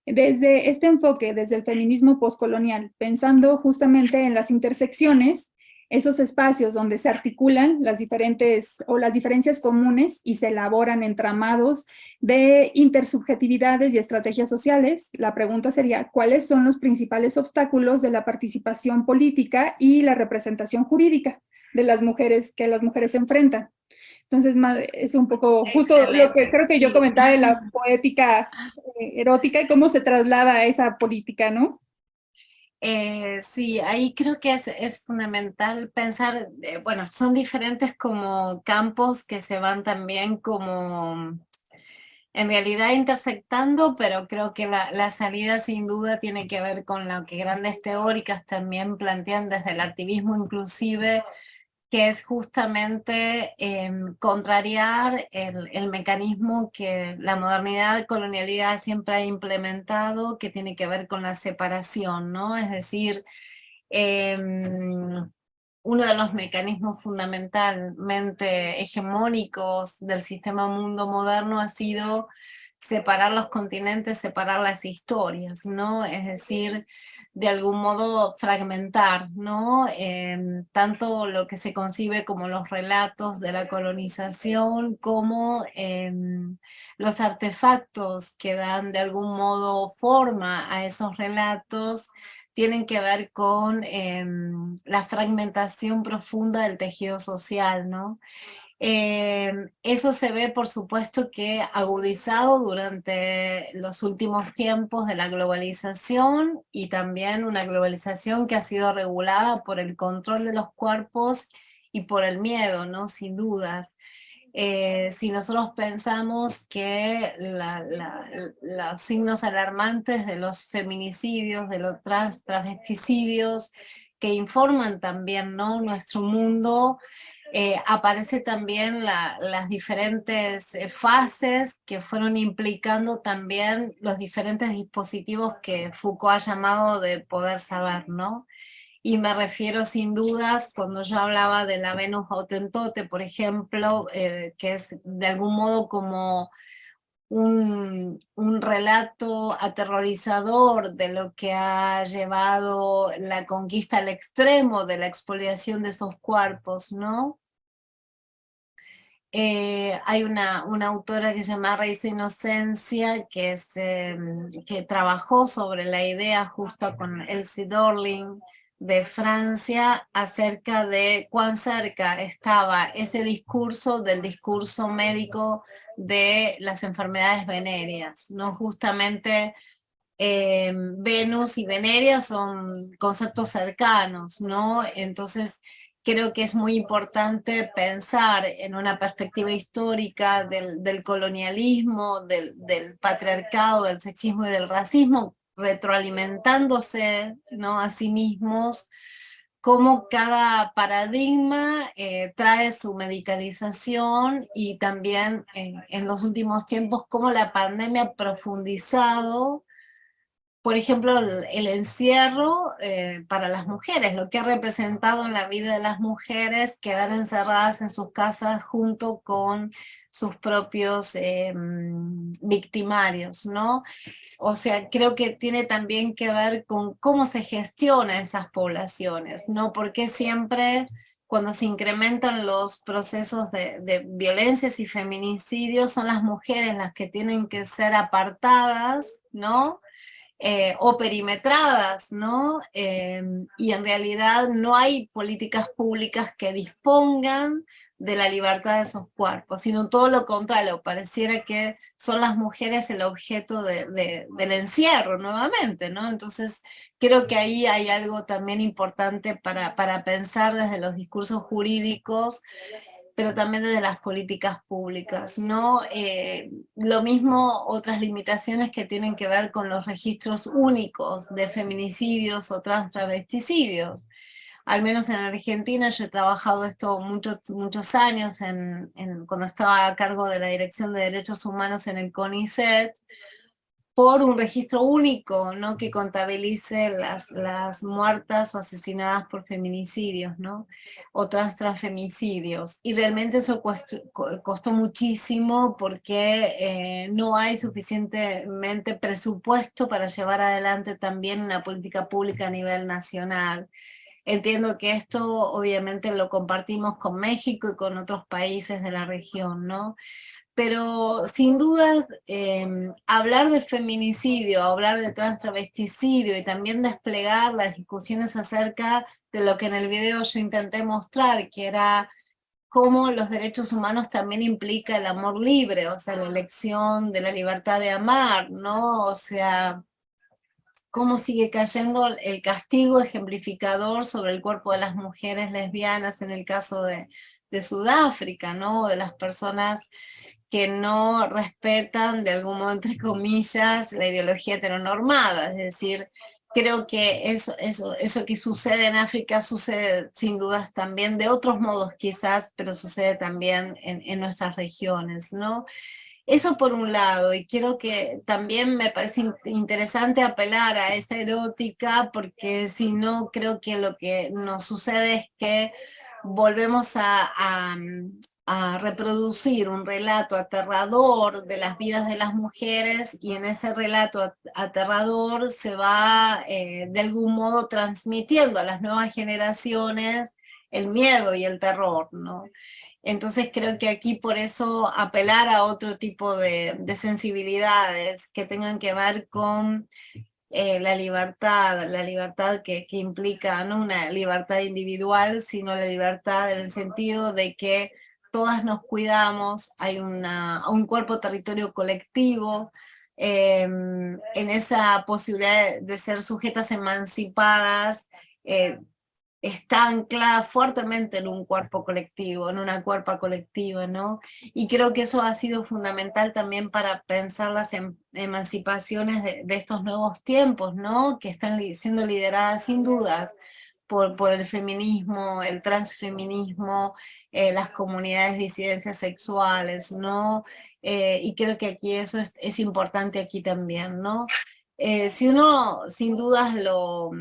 [SPEAKER 2] desde este enfoque, desde el feminismo postcolonial, pensando justamente en las intersecciones, esos espacios donde se articulan las diferencias comunes y se elaboran entramados de intersubjetividades y estrategias sociales, la pregunta sería: ¿cuáles son los principales obstáculos de la participación política y la representación jurídica de las mujeres que las mujeres se enfrentan? Entonces, es un poco justo
[SPEAKER 4] Excelente.
[SPEAKER 2] lo que creo que yo comentaba de la poética erótica y cómo se traslada a esa política, ¿no?
[SPEAKER 4] Sí, ahí creo que es fundamental pensar, bueno, son diferentes como campos que se van también como en realidad intersectando, pero creo que la salida sin duda tiene que ver con lo que grandes teóricas también plantean desde el activismo inclusive, que es justamente contrariar el mecanismo que la modernidad, colonialidad siempre ha implementado, que tiene que ver con la separación, ¿no? Es decir, uno de los mecanismos fundamentalmente hegemónicos del sistema mundo moderno ha sido separar los continentes, separar las historias, ¿no? Es decir, de algún modo fragmentar, ¿no? Tanto lo que se concibe como los relatos de la colonización, como los artefactos que dan de algún modo forma a esos relatos, tienen que ver con la fragmentación profunda del tejido social, ¿no? Eso se ve, por supuesto, que agudizado durante los últimos tiempos de la globalización y también una globalización que ha sido regulada por el control de los cuerpos y por el miedo, ¿no? Sin dudas. Si nosotros pensamos que los signos alarmantes de los feminicidios, de los travesticidios, que informan también, ¿no?, nuestro mundo, aparece también las diferentes fases que fueron implicando también los diferentes dispositivos que Foucault ha llamado de poder saber, ¿no? Y me refiero sin dudas, cuando yo hablaba de la Venus Hottentote, por ejemplo, que es de algún modo como un relato aterrorizador de lo que ha llevado la conquista al extremo de la expoliación de esos cuerpos, ¿no? Hay una autora que se llama Reisa Inocencia, que trabajó sobre la idea justo con Elsie Dorling de Francia, acerca de cuán cerca estaba ese discurso del discurso médico de las enfermedades venéreas, ¿no? Justamente Venus y Veneria son conceptos cercanos, ¿no? Entonces creo que es muy importante pensar en una perspectiva histórica del colonialismo, del patriarcado, del sexismo y del racismo, retroalimentándose, ¿no?, a sí mismos, cómo cada paradigma trae su medicalización, y también en los últimos tiempos cómo la pandemia ha profundizado, por ejemplo, el encierro para las mujeres, lo que ha representado en la vida de las mujeres quedar encerradas en sus casas junto con sus propios victimarios, ¿no? O sea, creo que tiene también que ver con cómo se gestiona esas poblaciones, ¿no? Porque siempre cuando se incrementan los procesos de violencias y feminicidios son las mujeres las que tienen que ser apartadas, ¿no? O perimetradas, ¿no? Y en realidad no hay políticas públicas que dispongan de la libertad de esos cuerpos, sino todo lo contrario, pareciera que son las mujeres el objeto del encierro nuevamente, ¿no? Entonces creo que ahí hay algo también importante para pensar desde los discursos jurídicos, pero también desde las políticas públicas, ¿no? Lo mismo otras limitaciones que tienen que ver con los registros únicos de feminicidios o travesticidios. Al menos en Argentina yo he trabajado esto muchos años cuando estaba a cargo de la Dirección de Derechos Humanos en el CONICET, por un registro único, ¿no?, que contabilice las muertas o asesinadas por feminicidios, ¿no?, o transfemicidios. Y realmente eso costó muchísimo porque no hay suficientemente presupuesto para llevar adelante también una política pública a nivel nacional. Entiendo que esto obviamente lo compartimos con México y con otros países de la región, ¿no? Pero sin dudas, hablar de feminicidio, hablar de travesticidio y también desplegar las discusiones acerca de lo que en el video yo intenté mostrar, que era cómo los derechos humanos también implica el amor libre, o sea, la elección de la libertad de amar, ¿no? O sea, cómo sigue cayendo el castigo ejemplificador sobre el cuerpo de las mujeres lesbianas en el caso de Sudáfrica, ¿no? De las personas que no respetan, de algún modo, entre comillas, la ideología heteronormada. Es decir, creo que eso que sucede en África sucede sin dudas también de otros modos quizás, pero sucede también en nuestras regiones, ¿no? Eso por un lado, y quiero que también me parece interesante apelar a esta erótica, porque si no, creo que lo que nos sucede es que volvemos a reproducir un relato aterrador de las vidas de las mujeres, y en ese relato aterrador se va de algún modo transmitiendo a las nuevas generaciones el miedo y el terror, ¿no? Entonces creo que aquí por eso apelar a otro tipo de sensibilidades que tengan que ver con la libertad que implica no una libertad individual, sino la libertad en el sentido de que todas nos cuidamos, hay un cuerpo territorio colectivo, en esa posibilidad de ser sujetas emancipadas, está anclada fuertemente en un cuerpo colectivo, en una cuerpa colectiva, ¿no? Y creo que eso ha sido fundamental también para pensar las emancipaciones de estos nuevos tiempos, ¿no? Que están siendo lideradas sin dudas por el feminismo, el transfeminismo, las comunidades de disidencias sexuales, ¿no? Y creo que aquí eso es importante aquí también, ¿no? Si uno sin dudas lo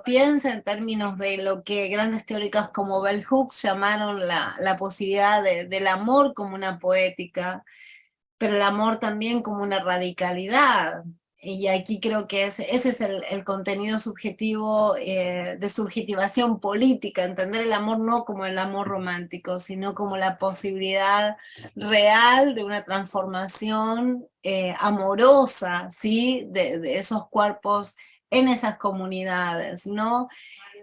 [SPEAKER 4] piensa en términos de lo que grandes teóricas como Bell Hooks llamaron la posibilidad del amor como una poética, pero el amor también como una radicalidad. Y aquí creo que ese es el contenido subjetivo de subjetivación política, entender el amor no como el amor romántico, sino como la posibilidad real de una transformación amorosa, ¿sí? De esos cuerpos en esas comunidades, ¿no?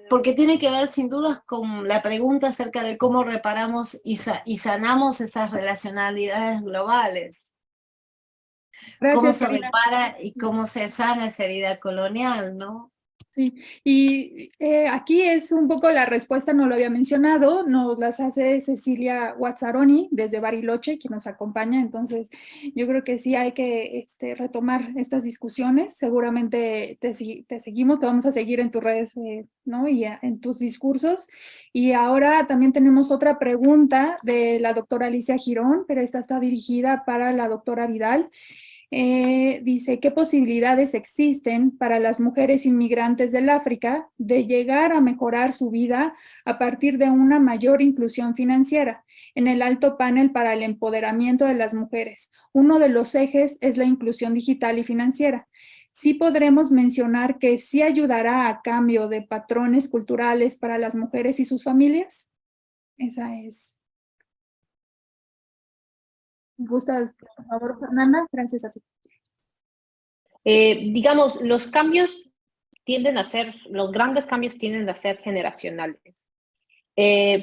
[SPEAKER 4] Porque tiene que ver sin dudas con la pregunta acerca de cómo reparamos y sanamos esas relacionalidades globales. Cómo
[SPEAKER 2] Gracias,
[SPEAKER 4] se
[SPEAKER 2] Karina.
[SPEAKER 4] repara y cómo se sana esa herida colonial, ¿no?
[SPEAKER 2] Sí, y aquí es un poco la respuesta, no lo había mencionado, nos las hace Cecilia Guazzaroni desde Bariloche, que nos acompaña, entonces yo creo que sí hay que retomar estas discusiones, seguramente te seguimos, te vamos a seguir en tus redes, ¿no? Y en tus discursos. Y ahora también tenemos otra pregunta de la doctora Alicia Girón, pero esta está dirigida para la doctora Vidal. Dice, ¿qué posibilidades existen para las mujeres inmigrantes del África de llegar a mejorar su vida a partir de una mayor inclusión financiera? En el alto panel para el empoderamiento de las mujeres, uno de los ejes es la inclusión digital y financiera. ¿Sí podremos mencionar que sí ayudará a cambio de patrones culturales para las mujeres y sus familias? Esa es. ¿Gustas, por favor, Fernanda? Gracias a ti.
[SPEAKER 6] Digamos, los grandes cambios tienden a ser generacionales.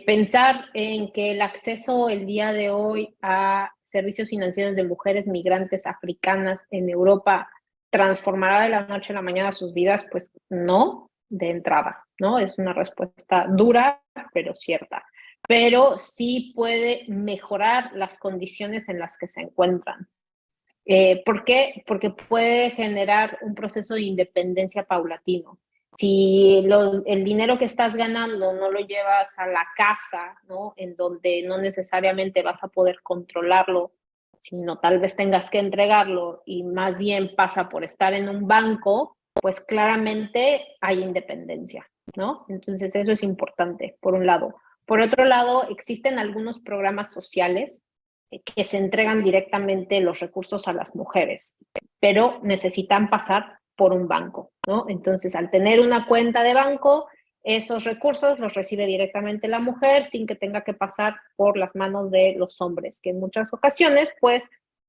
[SPEAKER 6] Pensar en que el acceso el día de hoy a servicios financieros de mujeres migrantes africanas en Europa transformará de la noche a la mañana sus vidas, pues no, de entrada, ¿no? Es una respuesta dura, pero cierta. Pero sí puede mejorar las condiciones en las que se encuentran. ¿Por qué? Porque puede generar un proceso de independencia paulatino. Si el dinero que estás ganando no lo llevas a la casa, ¿no? En donde no necesariamente vas a poder controlarlo, sino tal vez tengas que entregarlo y más bien pasa por estar en un banco, pues claramente hay independencia, ¿no? Entonces eso es importante, por un lado. Por otro lado, existen algunos programas sociales que se entregan directamente los recursos a las mujeres, pero necesitan pasar por un banco, ¿no? Entonces, al tener una cuenta de banco, esos recursos los recibe directamente la mujer sin que tenga que pasar por las manos de los hombres, que en muchas ocasiones, pues,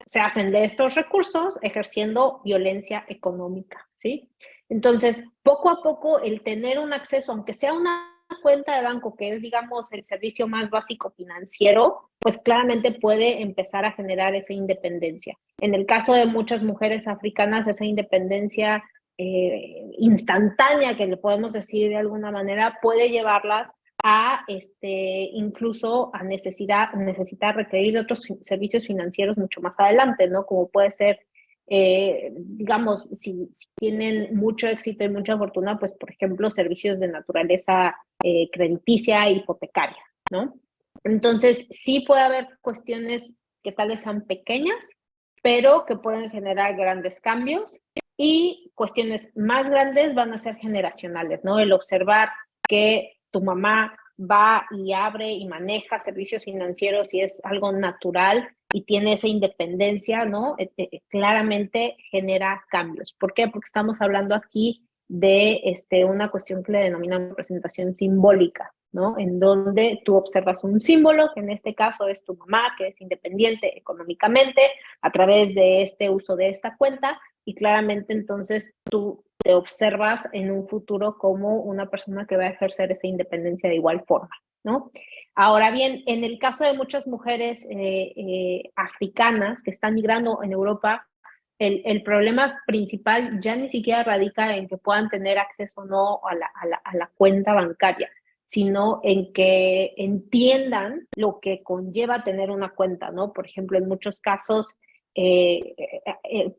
[SPEAKER 6] se hacen de estos recursos ejerciendo violencia económica, ¿sí? Entonces, poco a poco, el tener un acceso, aunque sea una cuenta de banco, que es, digamos, el servicio más básico financiero, pues claramente puede empezar a generar esa independencia. En el caso de muchas mujeres africanas, esa independencia instantánea, que le podemos decir de alguna manera, puede llevarlas a incluso a necesitar requerir de otros servicios financieros mucho más adelante, ¿no? Como puede ser, digamos, si tienen mucho éxito y mucha fortuna, pues, por ejemplo, servicios de naturaleza crediticia e hipotecaria, ¿no? Entonces, sí puede haber cuestiones que tal vez sean pequeñas, pero que pueden generar grandes cambios, y cuestiones más grandes van a ser generacionales, ¿no? El observar que tu mamá va y abre y maneja servicios financieros y es algo natural y tiene esa independencia, ¿no? Claramente genera cambios. ¿Por qué? Porque estamos hablando aquí de una cuestión que le denominamos representación simbólica, ¿no? En donde tú observas un símbolo, que en este caso es tu mamá, que es independiente económicamente a través de este uso de esta cuenta, y claramente entonces tú te observas en un futuro como una persona que va a ejercer esa independencia de igual forma, ¿no? Ahora bien, en el caso de muchas mujeres africanas que están migrando en Europa, el problema principal ya ni siquiera radica en que puedan tener acceso o no a la cuenta bancaria, sino en que entiendan lo que conlleva tener una cuenta, ¿no? Por ejemplo, en muchos casos,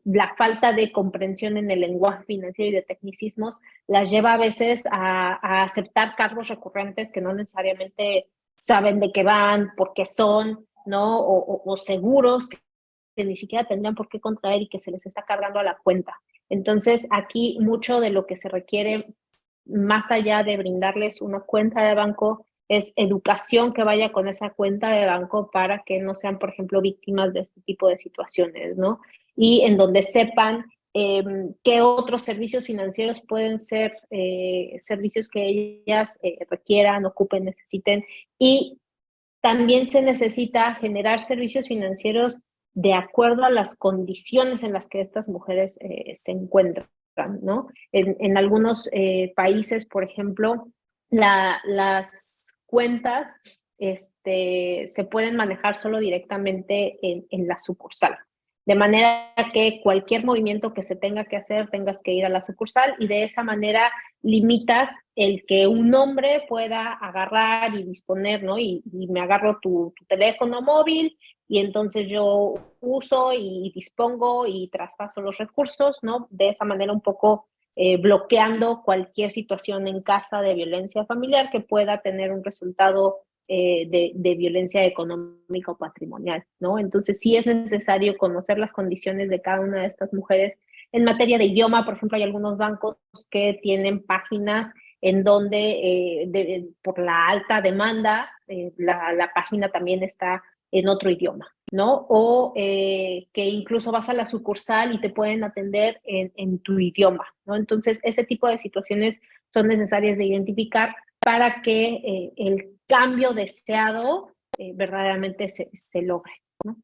[SPEAKER 6] la falta de comprensión en el lenguaje financiero y de tecnicismos las lleva a veces a aceptar cargos recurrentes que no necesariamente saben de qué van, por qué son, ¿no? O seguros que ni siquiera tendrían por qué contraer y que se les está cargando a la cuenta. Entonces, aquí mucho de lo que se requiere, más allá de brindarles una cuenta de banco, es educación que vaya con esa cuenta de banco para que no sean, por ejemplo, víctimas de este tipo de situaciones, ¿no? Y en donde sepan qué otros servicios financieros pueden ser servicios que ellas requieran, ocupen, necesiten. Y también se necesita generar servicios financieros de acuerdo a las condiciones en las que estas mujeres se encuentran, ¿no? En algunos países, por ejemplo, las cuentas se pueden manejar solo directamente en la sucursal. De manera que cualquier movimiento que se tenga que hacer, tengas que ir a la sucursal, y de esa manera limitas el que un hombre pueda agarrar y disponer, ¿no? Y me agarro tu teléfono móvil y entonces yo uso y dispongo y traspaso los recursos, ¿no? De esa manera un poco bloqueando cualquier situación en casa de violencia familiar que pueda tener un resultado de violencia económica o patrimonial, ¿no? Entonces sí es necesario conocer las condiciones de cada una de estas mujeres. En materia de idioma, por ejemplo, hay algunos bancos que tienen páginas en donde por la alta demanda, la página también está en otro idioma, ¿no? O que incluso vas a la sucursal y te pueden atender en tu idioma, ¿no? Entonces, ese tipo de situaciones son necesarias de identificar para que el cambio deseado verdaderamente se logre, ¿no?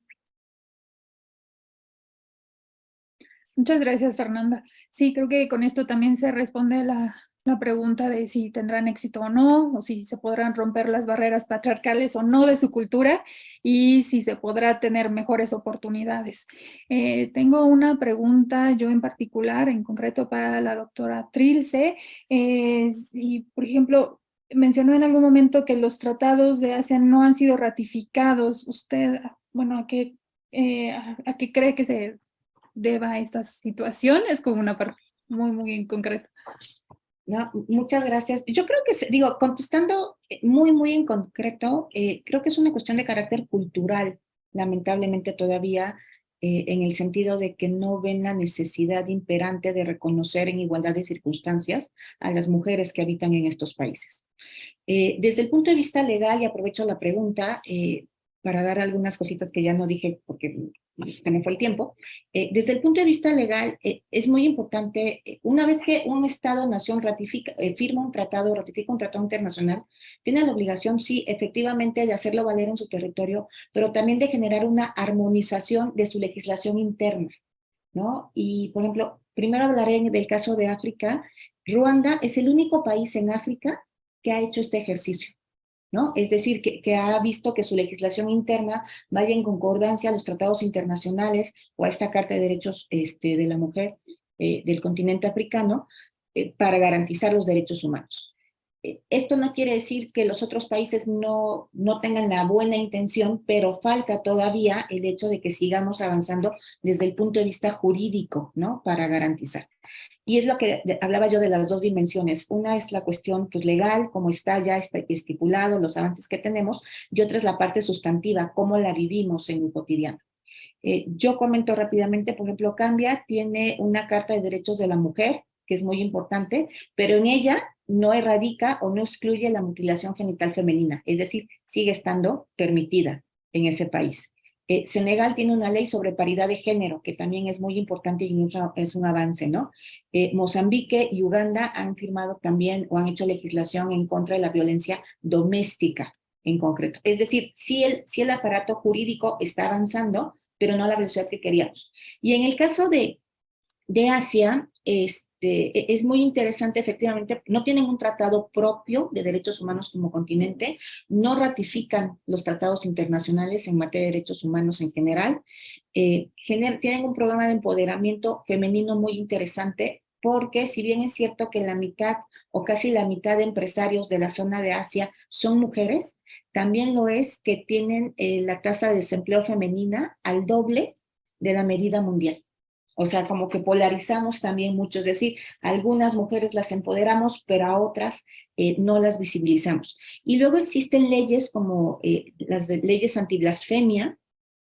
[SPEAKER 2] Muchas gracias, Fernanda. Sí, creo que con esto también se responde la pregunta de si tendrán éxito o no, o si se podrán romper las barreras patriarcales o no de su cultura, y si se podrá tener mejores oportunidades. Tengo una pregunta yo en particular, en concreto para la doctora Trilce. Si, por ejemplo, mencionó en algún momento que los tratados de ASEAN no han sido ratificados. ¿Usted, bueno, a qué cree que se deba esta situación? Es como una parte muy, muy en concreto.
[SPEAKER 3] No, muchas gracias. Yo creo que, digo, contestando muy, muy en concreto, creo que es una cuestión de carácter cultural, lamentablemente todavía, en el sentido de que no ven la necesidad imperante de reconocer en igualdad de circunstancias a las mujeres que habitan en estos países. Desde el punto de vista legal, y aprovecho la pregunta, para dar algunas cositas que ya no dije porque se me fue el tiempo. Desde el punto de vista legal, es muy importante, una vez que un Estado-nación firma un tratado, ratifica un tratado internacional, tiene la obligación, sí, efectivamente, de hacerlo valer en su territorio, pero también de generar una armonización de su legislación interna, ¿no? Y, por ejemplo, primero hablaré del caso de África. Ruanda es el único país en África que ha hecho este ejercicio, ¿no? Es decir, que ha visto que su legislación interna vaya en concordancia a los tratados internacionales o a esta Carta de Derechos de la Mujer del continente africano para garantizar los derechos humanos. Esto no quiere decir que los otros países no tengan la buena intención, pero falta todavía el hecho de que sigamos avanzando desde el punto de vista jurídico, ¿no? Para garantizar. Y es lo que hablaba yo de las dos dimensiones. Una es la cuestión pues, legal, cómo está ya estipulado, los avances que tenemos, y otra es la parte sustantiva, cómo la vivimos en el cotidiano. Yo comento rápidamente, por ejemplo, Cambia tiene una Carta de Derechos de la Mujer, que es muy importante, pero en ella no erradica o no excluye la mutilación genital femenina, es decir, sigue estando permitida en ese país. Senegal tiene una ley sobre paridad de género, que también es muy importante y es un avance, ¿no? Mozambique y Uganda han firmado también o han hecho legislación en contra de la violencia doméstica en concreto. Es decir, sí el aparato jurídico está avanzando, pero no a la velocidad que queríamos. Y en el caso de Asia, es muy interesante, efectivamente, no tienen un tratado propio de derechos humanos como continente, no ratifican los tratados internacionales en materia de derechos humanos en general, tienen un programa de empoderamiento femenino muy interesante, porque si bien es cierto que la mitad o casi la mitad de empresarios de la zona de Asia son mujeres, también lo es que tienen la tasa de desempleo femenina al doble de la medida mundial. O sea, como que polarizamos también mucho, es decir, a algunas mujeres las empoderamos, pero a otras no las visibilizamos. Y luego existen leyes como las leyes antiblasfemia,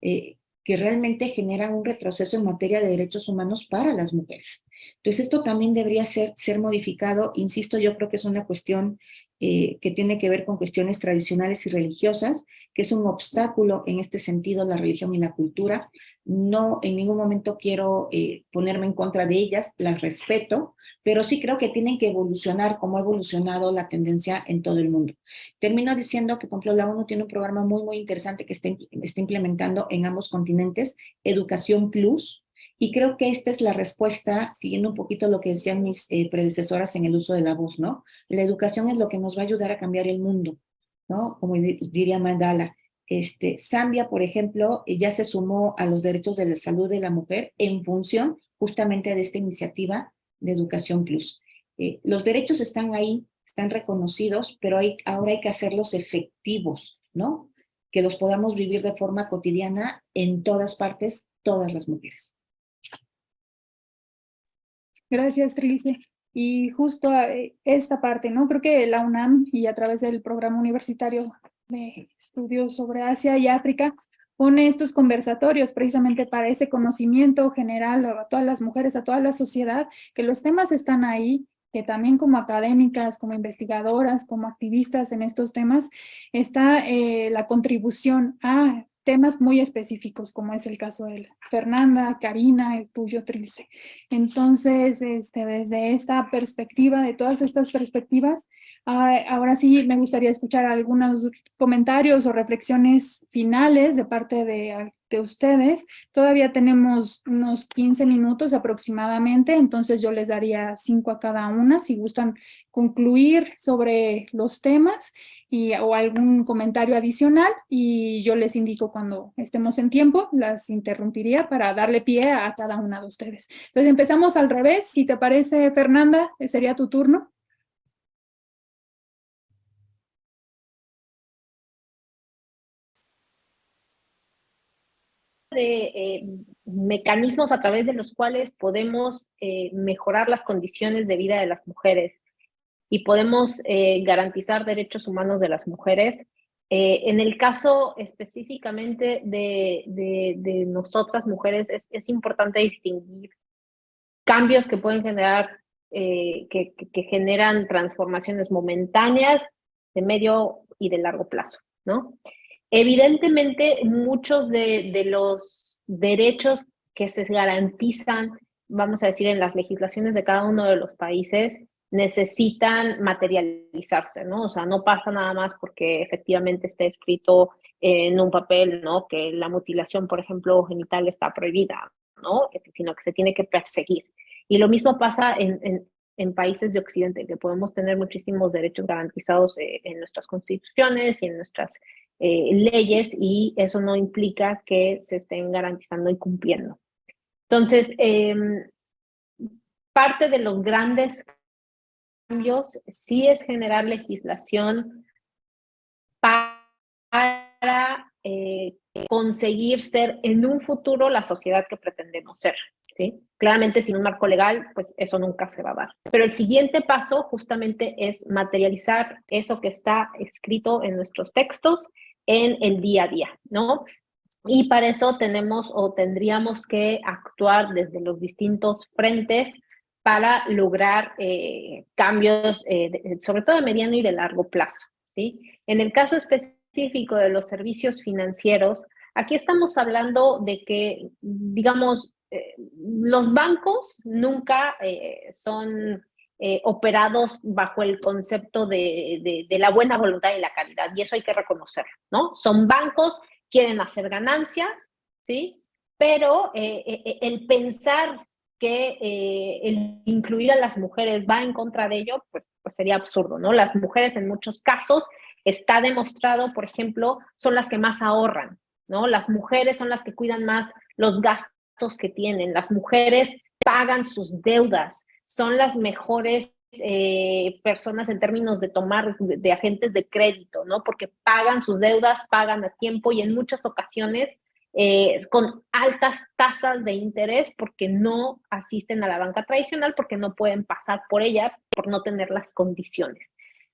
[SPEAKER 3] que realmente generan un retroceso en materia de derechos humanos para las mujeres. Entonces, esto también debería ser modificado. Insisto, yo creo que es una cuestión que tiene que ver con cuestiones tradicionales y religiosas, que es un obstáculo en este sentido, la religión y la cultura. No, en ningún momento quiero ponerme en contra de ellas, las respeto, pero sí creo que tienen que evolucionar como ha evolucionado la tendencia en todo el mundo. Termino diciendo que, por ejemplo, la ONU tiene un programa muy, muy interesante que está implementando en ambos continentes, Educación Plus, y creo que esta es la respuesta, siguiendo un poquito lo que decían mis predecesoras en el uso de la voz, ¿no? La educación es lo que nos va a ayudar a cambiar el mundo, ¿no? Como diría Mandala. Zambia, por ejemplo, ya se sumó a los derechos de la salud de la mujer en función justamente de esta iniciativa de Educación Plus. Los derechos están ahí, están reconocidos, pero ahora hay que hacerlos efectivos, ¿no? Que los podamos vivir de forma cotidiana en todas partes, todas las mujeres.
[SPEAKER 2] Gracias, Trilce. Y justo esta parte, ¿no? Creo que la UNAM y a través del Programa Universitario de Estudios sobre Asia y África pone estos conversatorios precisamente para ese conocimiento general a todas las mujeres, a toda la sociedad, que los temas están ahí, que también como académicas, como investigadoras, como activistas en estos temas, está la contribución a temas muy específicos, como es el caso de Fernanda, Karina, el tuyo, Trilce. Entonces, desde esta perspectiva, de todas estas perspectivas, ahora sí me gustaría escuchar algunos comentarios o reflexiones finales de parte de ustedes. Todavía tenemos unos 15 minutos aproximadamente, entonces yo les daría 5 a cada una, si gustan concluir sobre los temas o algún comentario adicional, y yo les indico cuando estemos en tiempo, las interrumpiría para darle pie a cada una de ustedes. Entonces empezamos al revés, si te parece, Fernanda, sería tu turno.
[SPEAKER 6] De mecanismos a través de los cuales podemos mejorar las condiciones de vida de las mujeres y podemos garantizar derechos humanos de las mujeres. En el caso específicamente de nosotras mujeres, es importante distinguir cambios que pueden generar, que generan transformaciones momentáneas, de medio y de largo plazo, ¿no? Evidentemente, muchos de los derechos que se garantizan, vamos a decir, en las legislaciones de cada uno de los países, necesitan materializarse, ¿no? O sea, no pasa nada más porque efectivamente esté escrito en un papel, ¿no? Que la mutilación, por ejemplo, genital está prohibida, ¿no? Sino que se tiene que perseguir. Y lo mismo pasa en países de Occidente, que podemos tener muchísimos derechos garantizados en nuestras constituciones y en nuestras leyes, y eso no implica que se estén garantizando y cumpliendo. Entonces, parte de los grandes cambios sí es generar legislación para conseguir ser en un futuro la sociedad que pretendemos ser, ¿sí? Claramente sin un marco legal, pues eso nunca se va a dar. Pero el siguiente paso justamente es materializar eso que está escrito en nuestros textos en el día a día, ¿no? Y para eso tenemos o tendríamos que actuar desde los distintos frentes para lograr cambios, sobre todo de mediano y de largo plazo, ¿sí? En el caso específico de los servicios financieros, aquí estamos hablando de que, digamos, los bancos nunca son operados bajo el concepto de la buena voluntad y la calidad, y eso hay que reconocerlo, ¿no? Son bancos, quieren hacer ganancias, ¿sí? Pero el pensar que el incluir a las mujeres va en contra de ello, pues sería absurdo, ¿no? Las mujeres en muchos casos, está demostrado, por ejemplo, son las que más ahorran, ¿no? Las mujeres son las que cuidan más los gastos que tienen, las mujeres pagan sus deudas, son las mejores personas en términos de tomar de agentes de crédito, ¿no? Porque pagan sus deudas, pagan a tiempo y en muchas ocasiones con altas tasas de interés porque no asisten a la banca tradicional, porque no pueden pasar por ella por no tener las condiciones.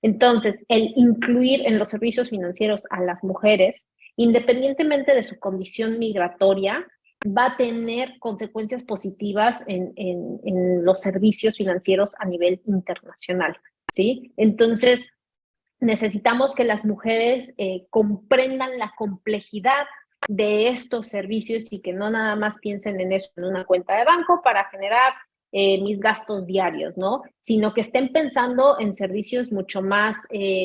[SPEAKER 6] Entonces, el incluir en los servicios financieros a las mujeres, independientemente de su condición migratoria, va a tener consecuencias positivas en los servicios financieros a nivel internacional, ¿sí? Entonces, necesitamos que las mujeres comprendan la complejidad de estos servicios y que no nada más piensen en eso, en una cuenta de banco para generar mis gastos diarios, ¿no? Sino que estén pensando en servicios mucho más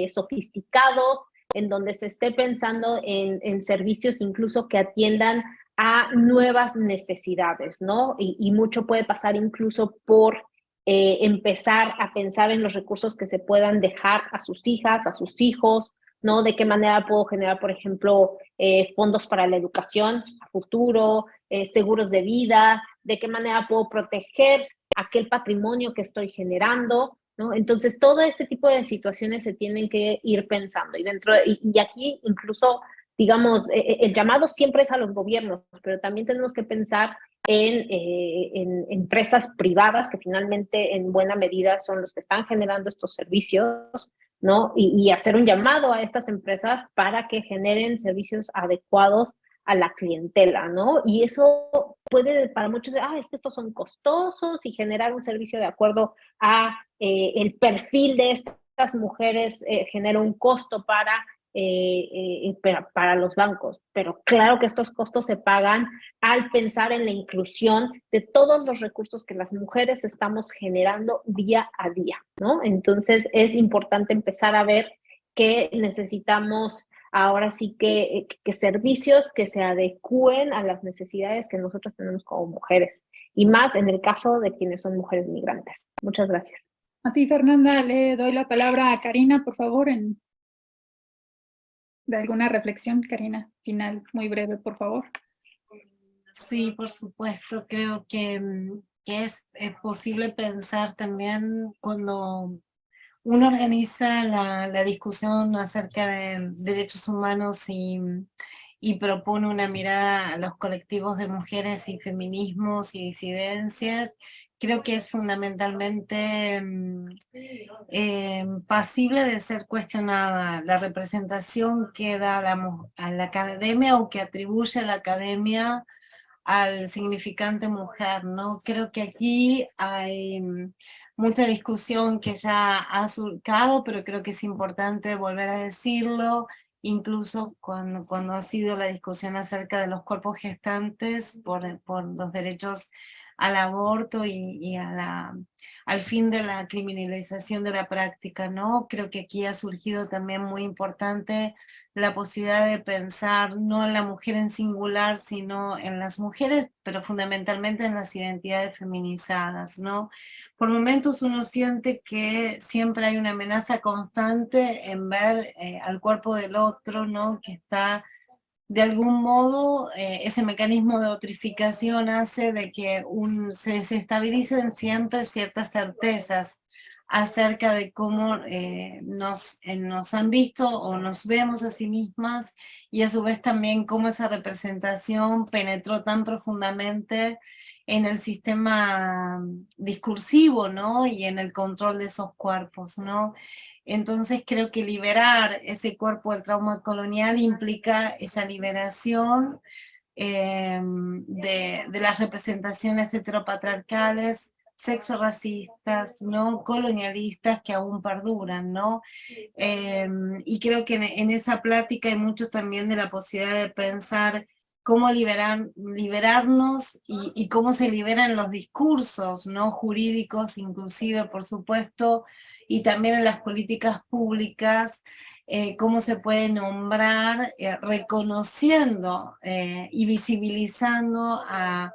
[SPEAKER 6] sofisticados, en donde se esté pensando en servicios incluso que atiendan a nuevas necesidades, ¿no? Y mucho puede pasar incluso por empezar a pensar en los recursos que se puedan dejar a sus hijas, a sus hijos, ¿no? De qué manera puedo generar, por ejemplo, fondos para la educación a futuro, seguros de vida, de qué manera puedo proteger aquel patrimonio que estoy generando, ¿no? Entonces, todo este tipo de situaciones se tienen que ir pensando. Y aquí incluso, digamos, el llamado siempre es a los gobiernos, pero también tenemos que pensar en empresas privadas que finalmente en buena medida son los que están generando estos servicios, ¿no? Y hacer un llamado a estas empresas para que generen servicios adecuados a la clientela, ¿no? Y eso puede para muchos, es que estos son costosos y generar un servicio de acuerdo a el perfil de estas mujeres genera un costo para los bancos, pero claro que estos costos se pagan al pensar en la inclusión de todos los recursos que las mujeres estamos generando día a día, ¿no? Entonces es importante empezar a ver que necesitamos ahora sí que servicios que se adecúen a las necesidades que nosotros tenemos como mujeres, y más en el caso de quienes son mujeres migrantes. Muchas gracias.
[SPEAKER 2] A ti, Fernanda, le doy la palabra a Karina, por favor, de alguna reflexión, Karina, final, muy breve, por favor.
[SPEAKER 4] Sí, por supuesto, creo que es posible pensar también cuando uno organiza la discusión acerca de derechos humanos y propone una mirada a los colectivos de mujeres y feminismos y disidencias, creo que es fundamentalmente pasible de ser cuestionada la representación que da a la academia o que atribuye a la academia al significante mujer, ¿no? Creo que aquí hay mucha discusión que ya ha surcado, pero creo que es importante volver a decirlo, incluso cuando ha sido la discusión acerca de los cuerpos gestantes por los derechos al aborto y al fin de la criminalización de la práctica, ¿no? Creo que aquí ha surgido también muy importante la posibilidad de pensar no en la mujer en singular, sino en las mujeres, pero fundamentalmente en las identidades feminizadas, ¿no? Por momentos uno siente que siempre hay una amenaza constante en ver al cuerpo del otro, ¿no? Que está de algún modo ese mecanismo de otrificación hace de que se desestabilicen siempre ciertas certezas acerca de cómo nos han visto o nos vemos a sí mismas, y a su vez también cómo esa representación penetró tan profundamente en el sistema discursivo, ¿no? Y en el control de esos cuerpos, ¿no? Entonces creo que liberar ese cuerpo del trauma colonial implica esa liberación de las representaciones heteropatriarcales, sexo-racistas, ¿no? Colonialistas que aún perduran, ¿no? Y creo que en esa plática hay mucho también de la posibilidad de pensar cómo liberarnos y cómo se liberan los discursos, ¿no? Jurídicos, inclusive, por supuesto, y también en las políticas públicas, cómo se puede nombrar, reconociendo y visibilizando a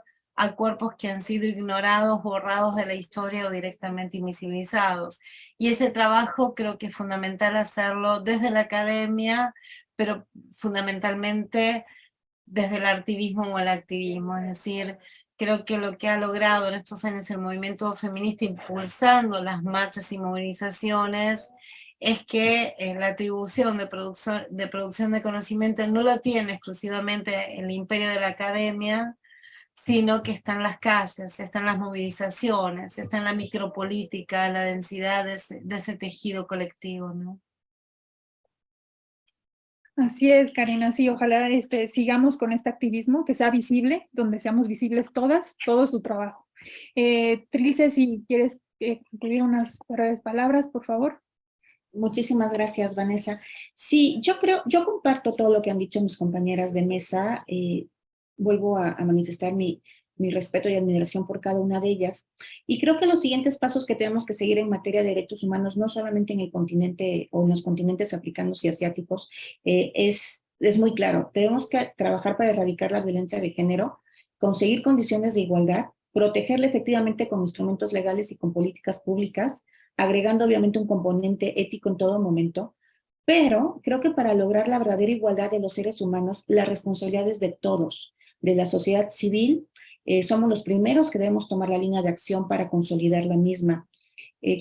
[SPEAKER 4] cuerpos que han sido ignorados, borrados de la historia o directamente invisibilizados. Y ese trabajo creo que es fundamental hacerlo desde la academia, pero fundamentalmente desde el activismo o el activismo, es decir, creo que lo que ha logrado en estos años el movimiento feminista impulsando las marchas y movilizaciones es que la atribución de producción de conocimiento no lo tiene exclusivamente el imperio de la academia, sino que está en las calles, está en las movilizaciones, está en la micropolítica, la densidad de ese tejido colectivo, ¿no?
[SPEAKER 2] Así es, Karina, sí, ojalá sigamos con este activismo, que sea visible, donde seamos visibles todas, todo su trabajo. Trilce, si quieres concluir unas breves palabras, por favor.
[SPEAKER 3] Muchísimas gracias, Vanessa. Sí, yo comparto todo lo que han dicho mis compañeras de mesa. Vuelvo a manifestar mi respeto y admiración por cada una de ellas. Y creo que los siguientes pasos que tenemos que seguir en materia de derechos humanos, no solamente en el continente o en los continentes africanos y asiáticos, es muy claro. Tenemos que trabajar para erradicar la violencia de género, conseguir condiciones de igualdad, protegerla efectivamente con instrumentos legales y con políticas públicas, agregando obviamente un componente ético en todo momento, pero creo que para lograr la verdadera igualdad de los seres humanos, la responsabilidad es de todos, de la sociedad civil. Somos los primeros que debemos tomar la línea de acción para consolidar la misma.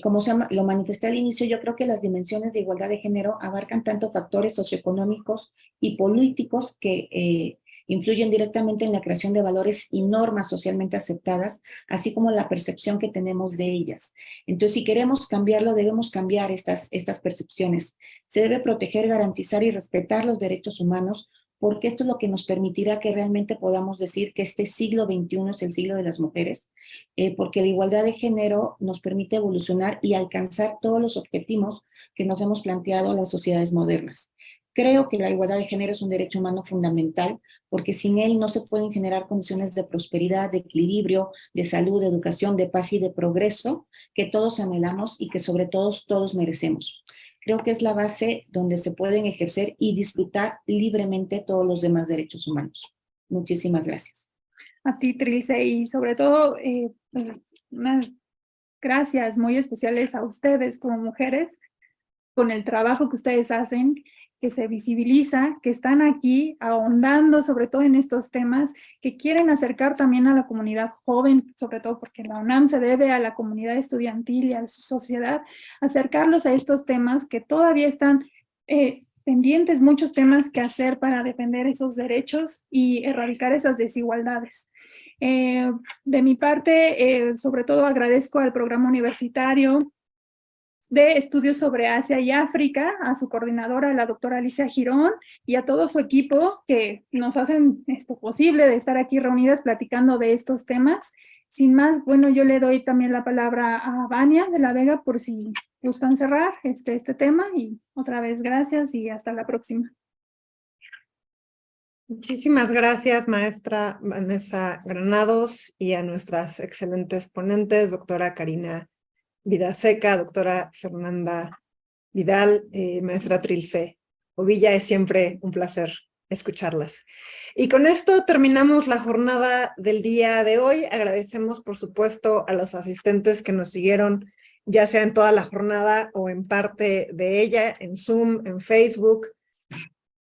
[SPEAKER 3] Como lo manifesté al inicio, yo creo que las dimensiones de igualdad de género abarcan tanto factores socioeconómicos y políticos que influyen directamente en la creación de valores y normas socialmente aceptadas, así como la percepción que tenemos de ellas. Entonces, si queremos cambiarlo, debemos cambiar estas percepciones. Se debe proteger, garantizar y respetar los derechos humanos, porque esto es lo que nos permitirá que realmente podamos decir que este siglo XXI es el siglo de las mujeres, porque la igualdad de género nos permite evolucionar y alcanzar todos los objetivos que nos hemos planteado las sociedades modernas. Creo que la igualdad de género es un derecho humano fundamental, porque sin él no se pueden generar condiciones de prosperidad, de equilibrio, de salud, de educación, de paz y de progreso que todos anhelamos y que sobre todo todos merecemos. Creo que es la base donde se pueden ejercer y disfrutar libremente todos los demás derechos humanos. Muchísimas gracias.
[SPEAKER 2] A ti, Trilce, y sobre todo unas gracias muy especiales a ustedes como mujeres, con el trabajo que ustedes hacen, que se visibiliza, que están aquí ahondando sobre todo en estos temas, que quieren acercar también a la comunidad joven, sobre todo porque la UNAM se debe a la comunidad estudiantil y a su sociedad, acercarlos a estos temas que todavía están pendientes, muchos temas que hacer para defender esos derechos y erradicar esas desigualdades. De mi parte, sobre todo agradezco al programa universitario de estudios sobre Asia y África, a su coordinadora, la doctora Alicia Girón, y a todo su equipo que nos hacen posible de estar aquí reunidas platicando de estos temas. Sin más, bueno, yo le doy también la palabra a Vania de la Vega por si gustan cerrar este tema, y otra vez gracias y hasta la próxima.
[SPEAKER 1] Muchísimas gracias, maestra Vanessa Granados, y a nuestras excelentes ponentes, doctora Karina Vidaseca, doctora Fernanda Vidal, maestra Trilce Ovilla. Es siempre un placer escucharlas. Y con esto terminamos la jornada del día de hoy. Agradecemos, por supuesto, a los asistentes que nos siguieron, ya sea en toda la jornada o en parte de ella, en Zoom, en Facebook,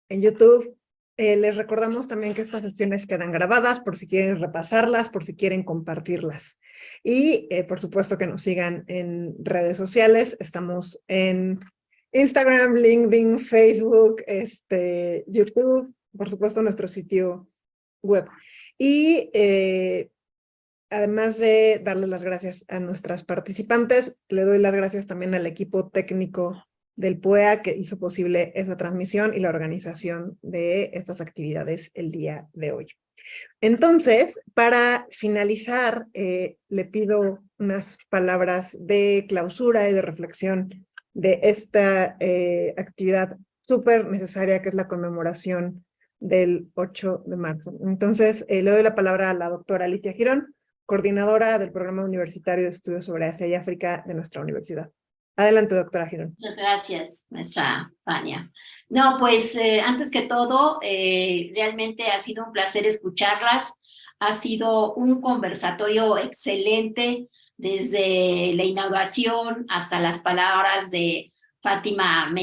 [SPEAKER 1] en YouTube. Les recordamos también que estas sesiones quedan grabadas por si quieren repasarlas, por si quieren compartirlas. Y por supuesto que nos sigan en redes sociales. Estamos en Instagram, LinkedIn, Facebook, YouTube, por supuesto nuestro sitio web. Y además de darles las gracias a nuestras participantes, le doy las gracias también al equipo técnico del PUEA que hizo posible esta transmisión y la organización de estas actividades el día de hoy. Entonces, para finalizar, le pido unas palabras de clausura y de reflexión de esta actividad súper necesaria que es la conmemoración del 8 de marzo. Entonces, le doy la palabra a la doctora Alicia Girón, coordinadora del Programa Universitario de Estudios sobre Asia y África de nuestra universidad. Adelante, doctora Girón.
[SPEAKER 7] Muchas gracias, maestra Vania. No, pues antes que todo, realmente ha sido un placer escucharlas. Ha sido un conversatorio excelente desde la inauguración hasta las palabras de Fátima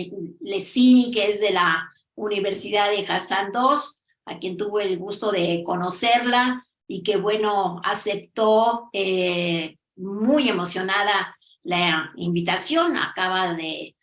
[SPEAKER 7] Lessini, que es de la Universidad de Hassan II, a quien tuve el gusto de conocerla y que, bueno, aceptó muy emocionada la invitación, acaba de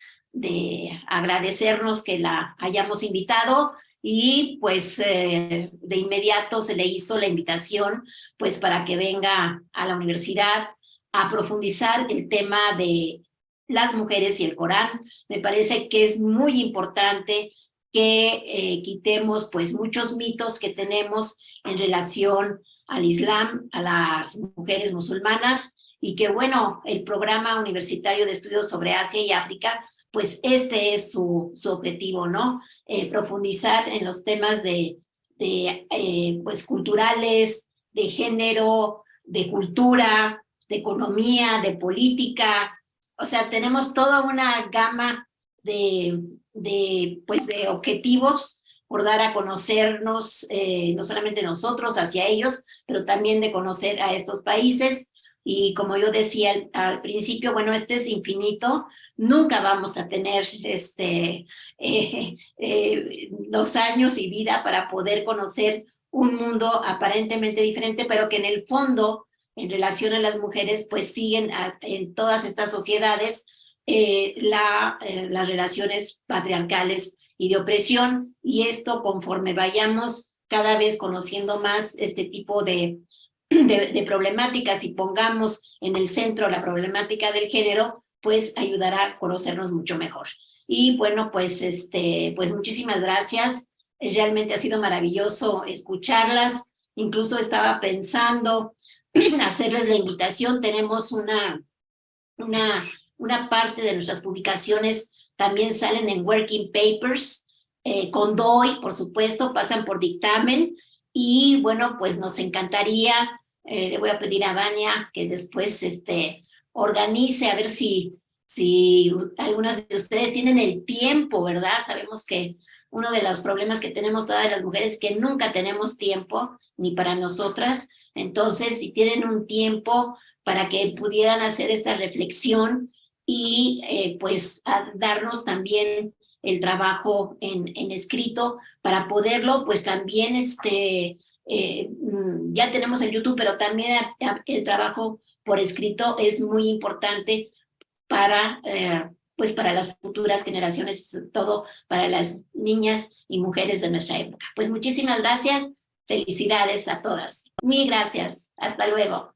[SPEAKER 7] agradecernos que la hayamos invitado y pues de inmediato se le hizo la invitación pues para que venga a la universidad a profundizar el tema de las mujeres y el Corán. Me parece que es muy importante que quitemos pues muchos mitos que tenemos en relación al Islam, a las mujeres musulmanas, y que, bueno, el Programa Universitario de Estudios sobre Asia y África, pues este es su objetivo, ¿no? Profundizar en los temas pues culturales, de género, de cultura, de economía, de política. O sea, tenemos toda una gama de objetivos por dar a conocernos, no solamente nosotros hacia ellos, pero también de conocer a estos países. Y como yo decía al principio, bueno, este es infinito, nunca vamos a tener los años y vida para poder conocer un mundo aparentemente diferente, pero que en el fondo, en relación a las mujeres, pues siguen en todas estas sociedades las relaciones patriarcales y de opresión, y esto conforme vayamos cada vez conociendo más este tipo de problemáticas y pongamos en el centro la problemática del género, pues ayudará a conocernos mucho mejor. Y bueno, pues, pues muchísimas gracias. Realmente ha sido maravilloso escucharlas. Incluso estaba pensando hacerles la invitación. Tenemos una parte de nuestras publicaciones también salen en working papers, con DOI, por supuesto, pasan por dictamen. Y bueno, pues nos encantaría, le voy a pedir a Vania que después organice, a ver si algunas de ustedes tienen el tiempo, ¿verdad? Sabemos que uno de los problemas que tenemos todas las mujeres es que nunca tenemos tiempo, ni para nosotras. Entonces, si tienen un tiempo para que pudieran hacer esta reflexión y pues darnos también el trabajo en escrito para poderlo, pues también ya tenemos el YouTube, pero también el trabajo por escrito es muy importante para, pues para las futuras generaciones, sobre todo para las niñas y mujeres de nuestra época. Pues muchísimas gracias, felicidades a todas. Mil gracias, hasta luego.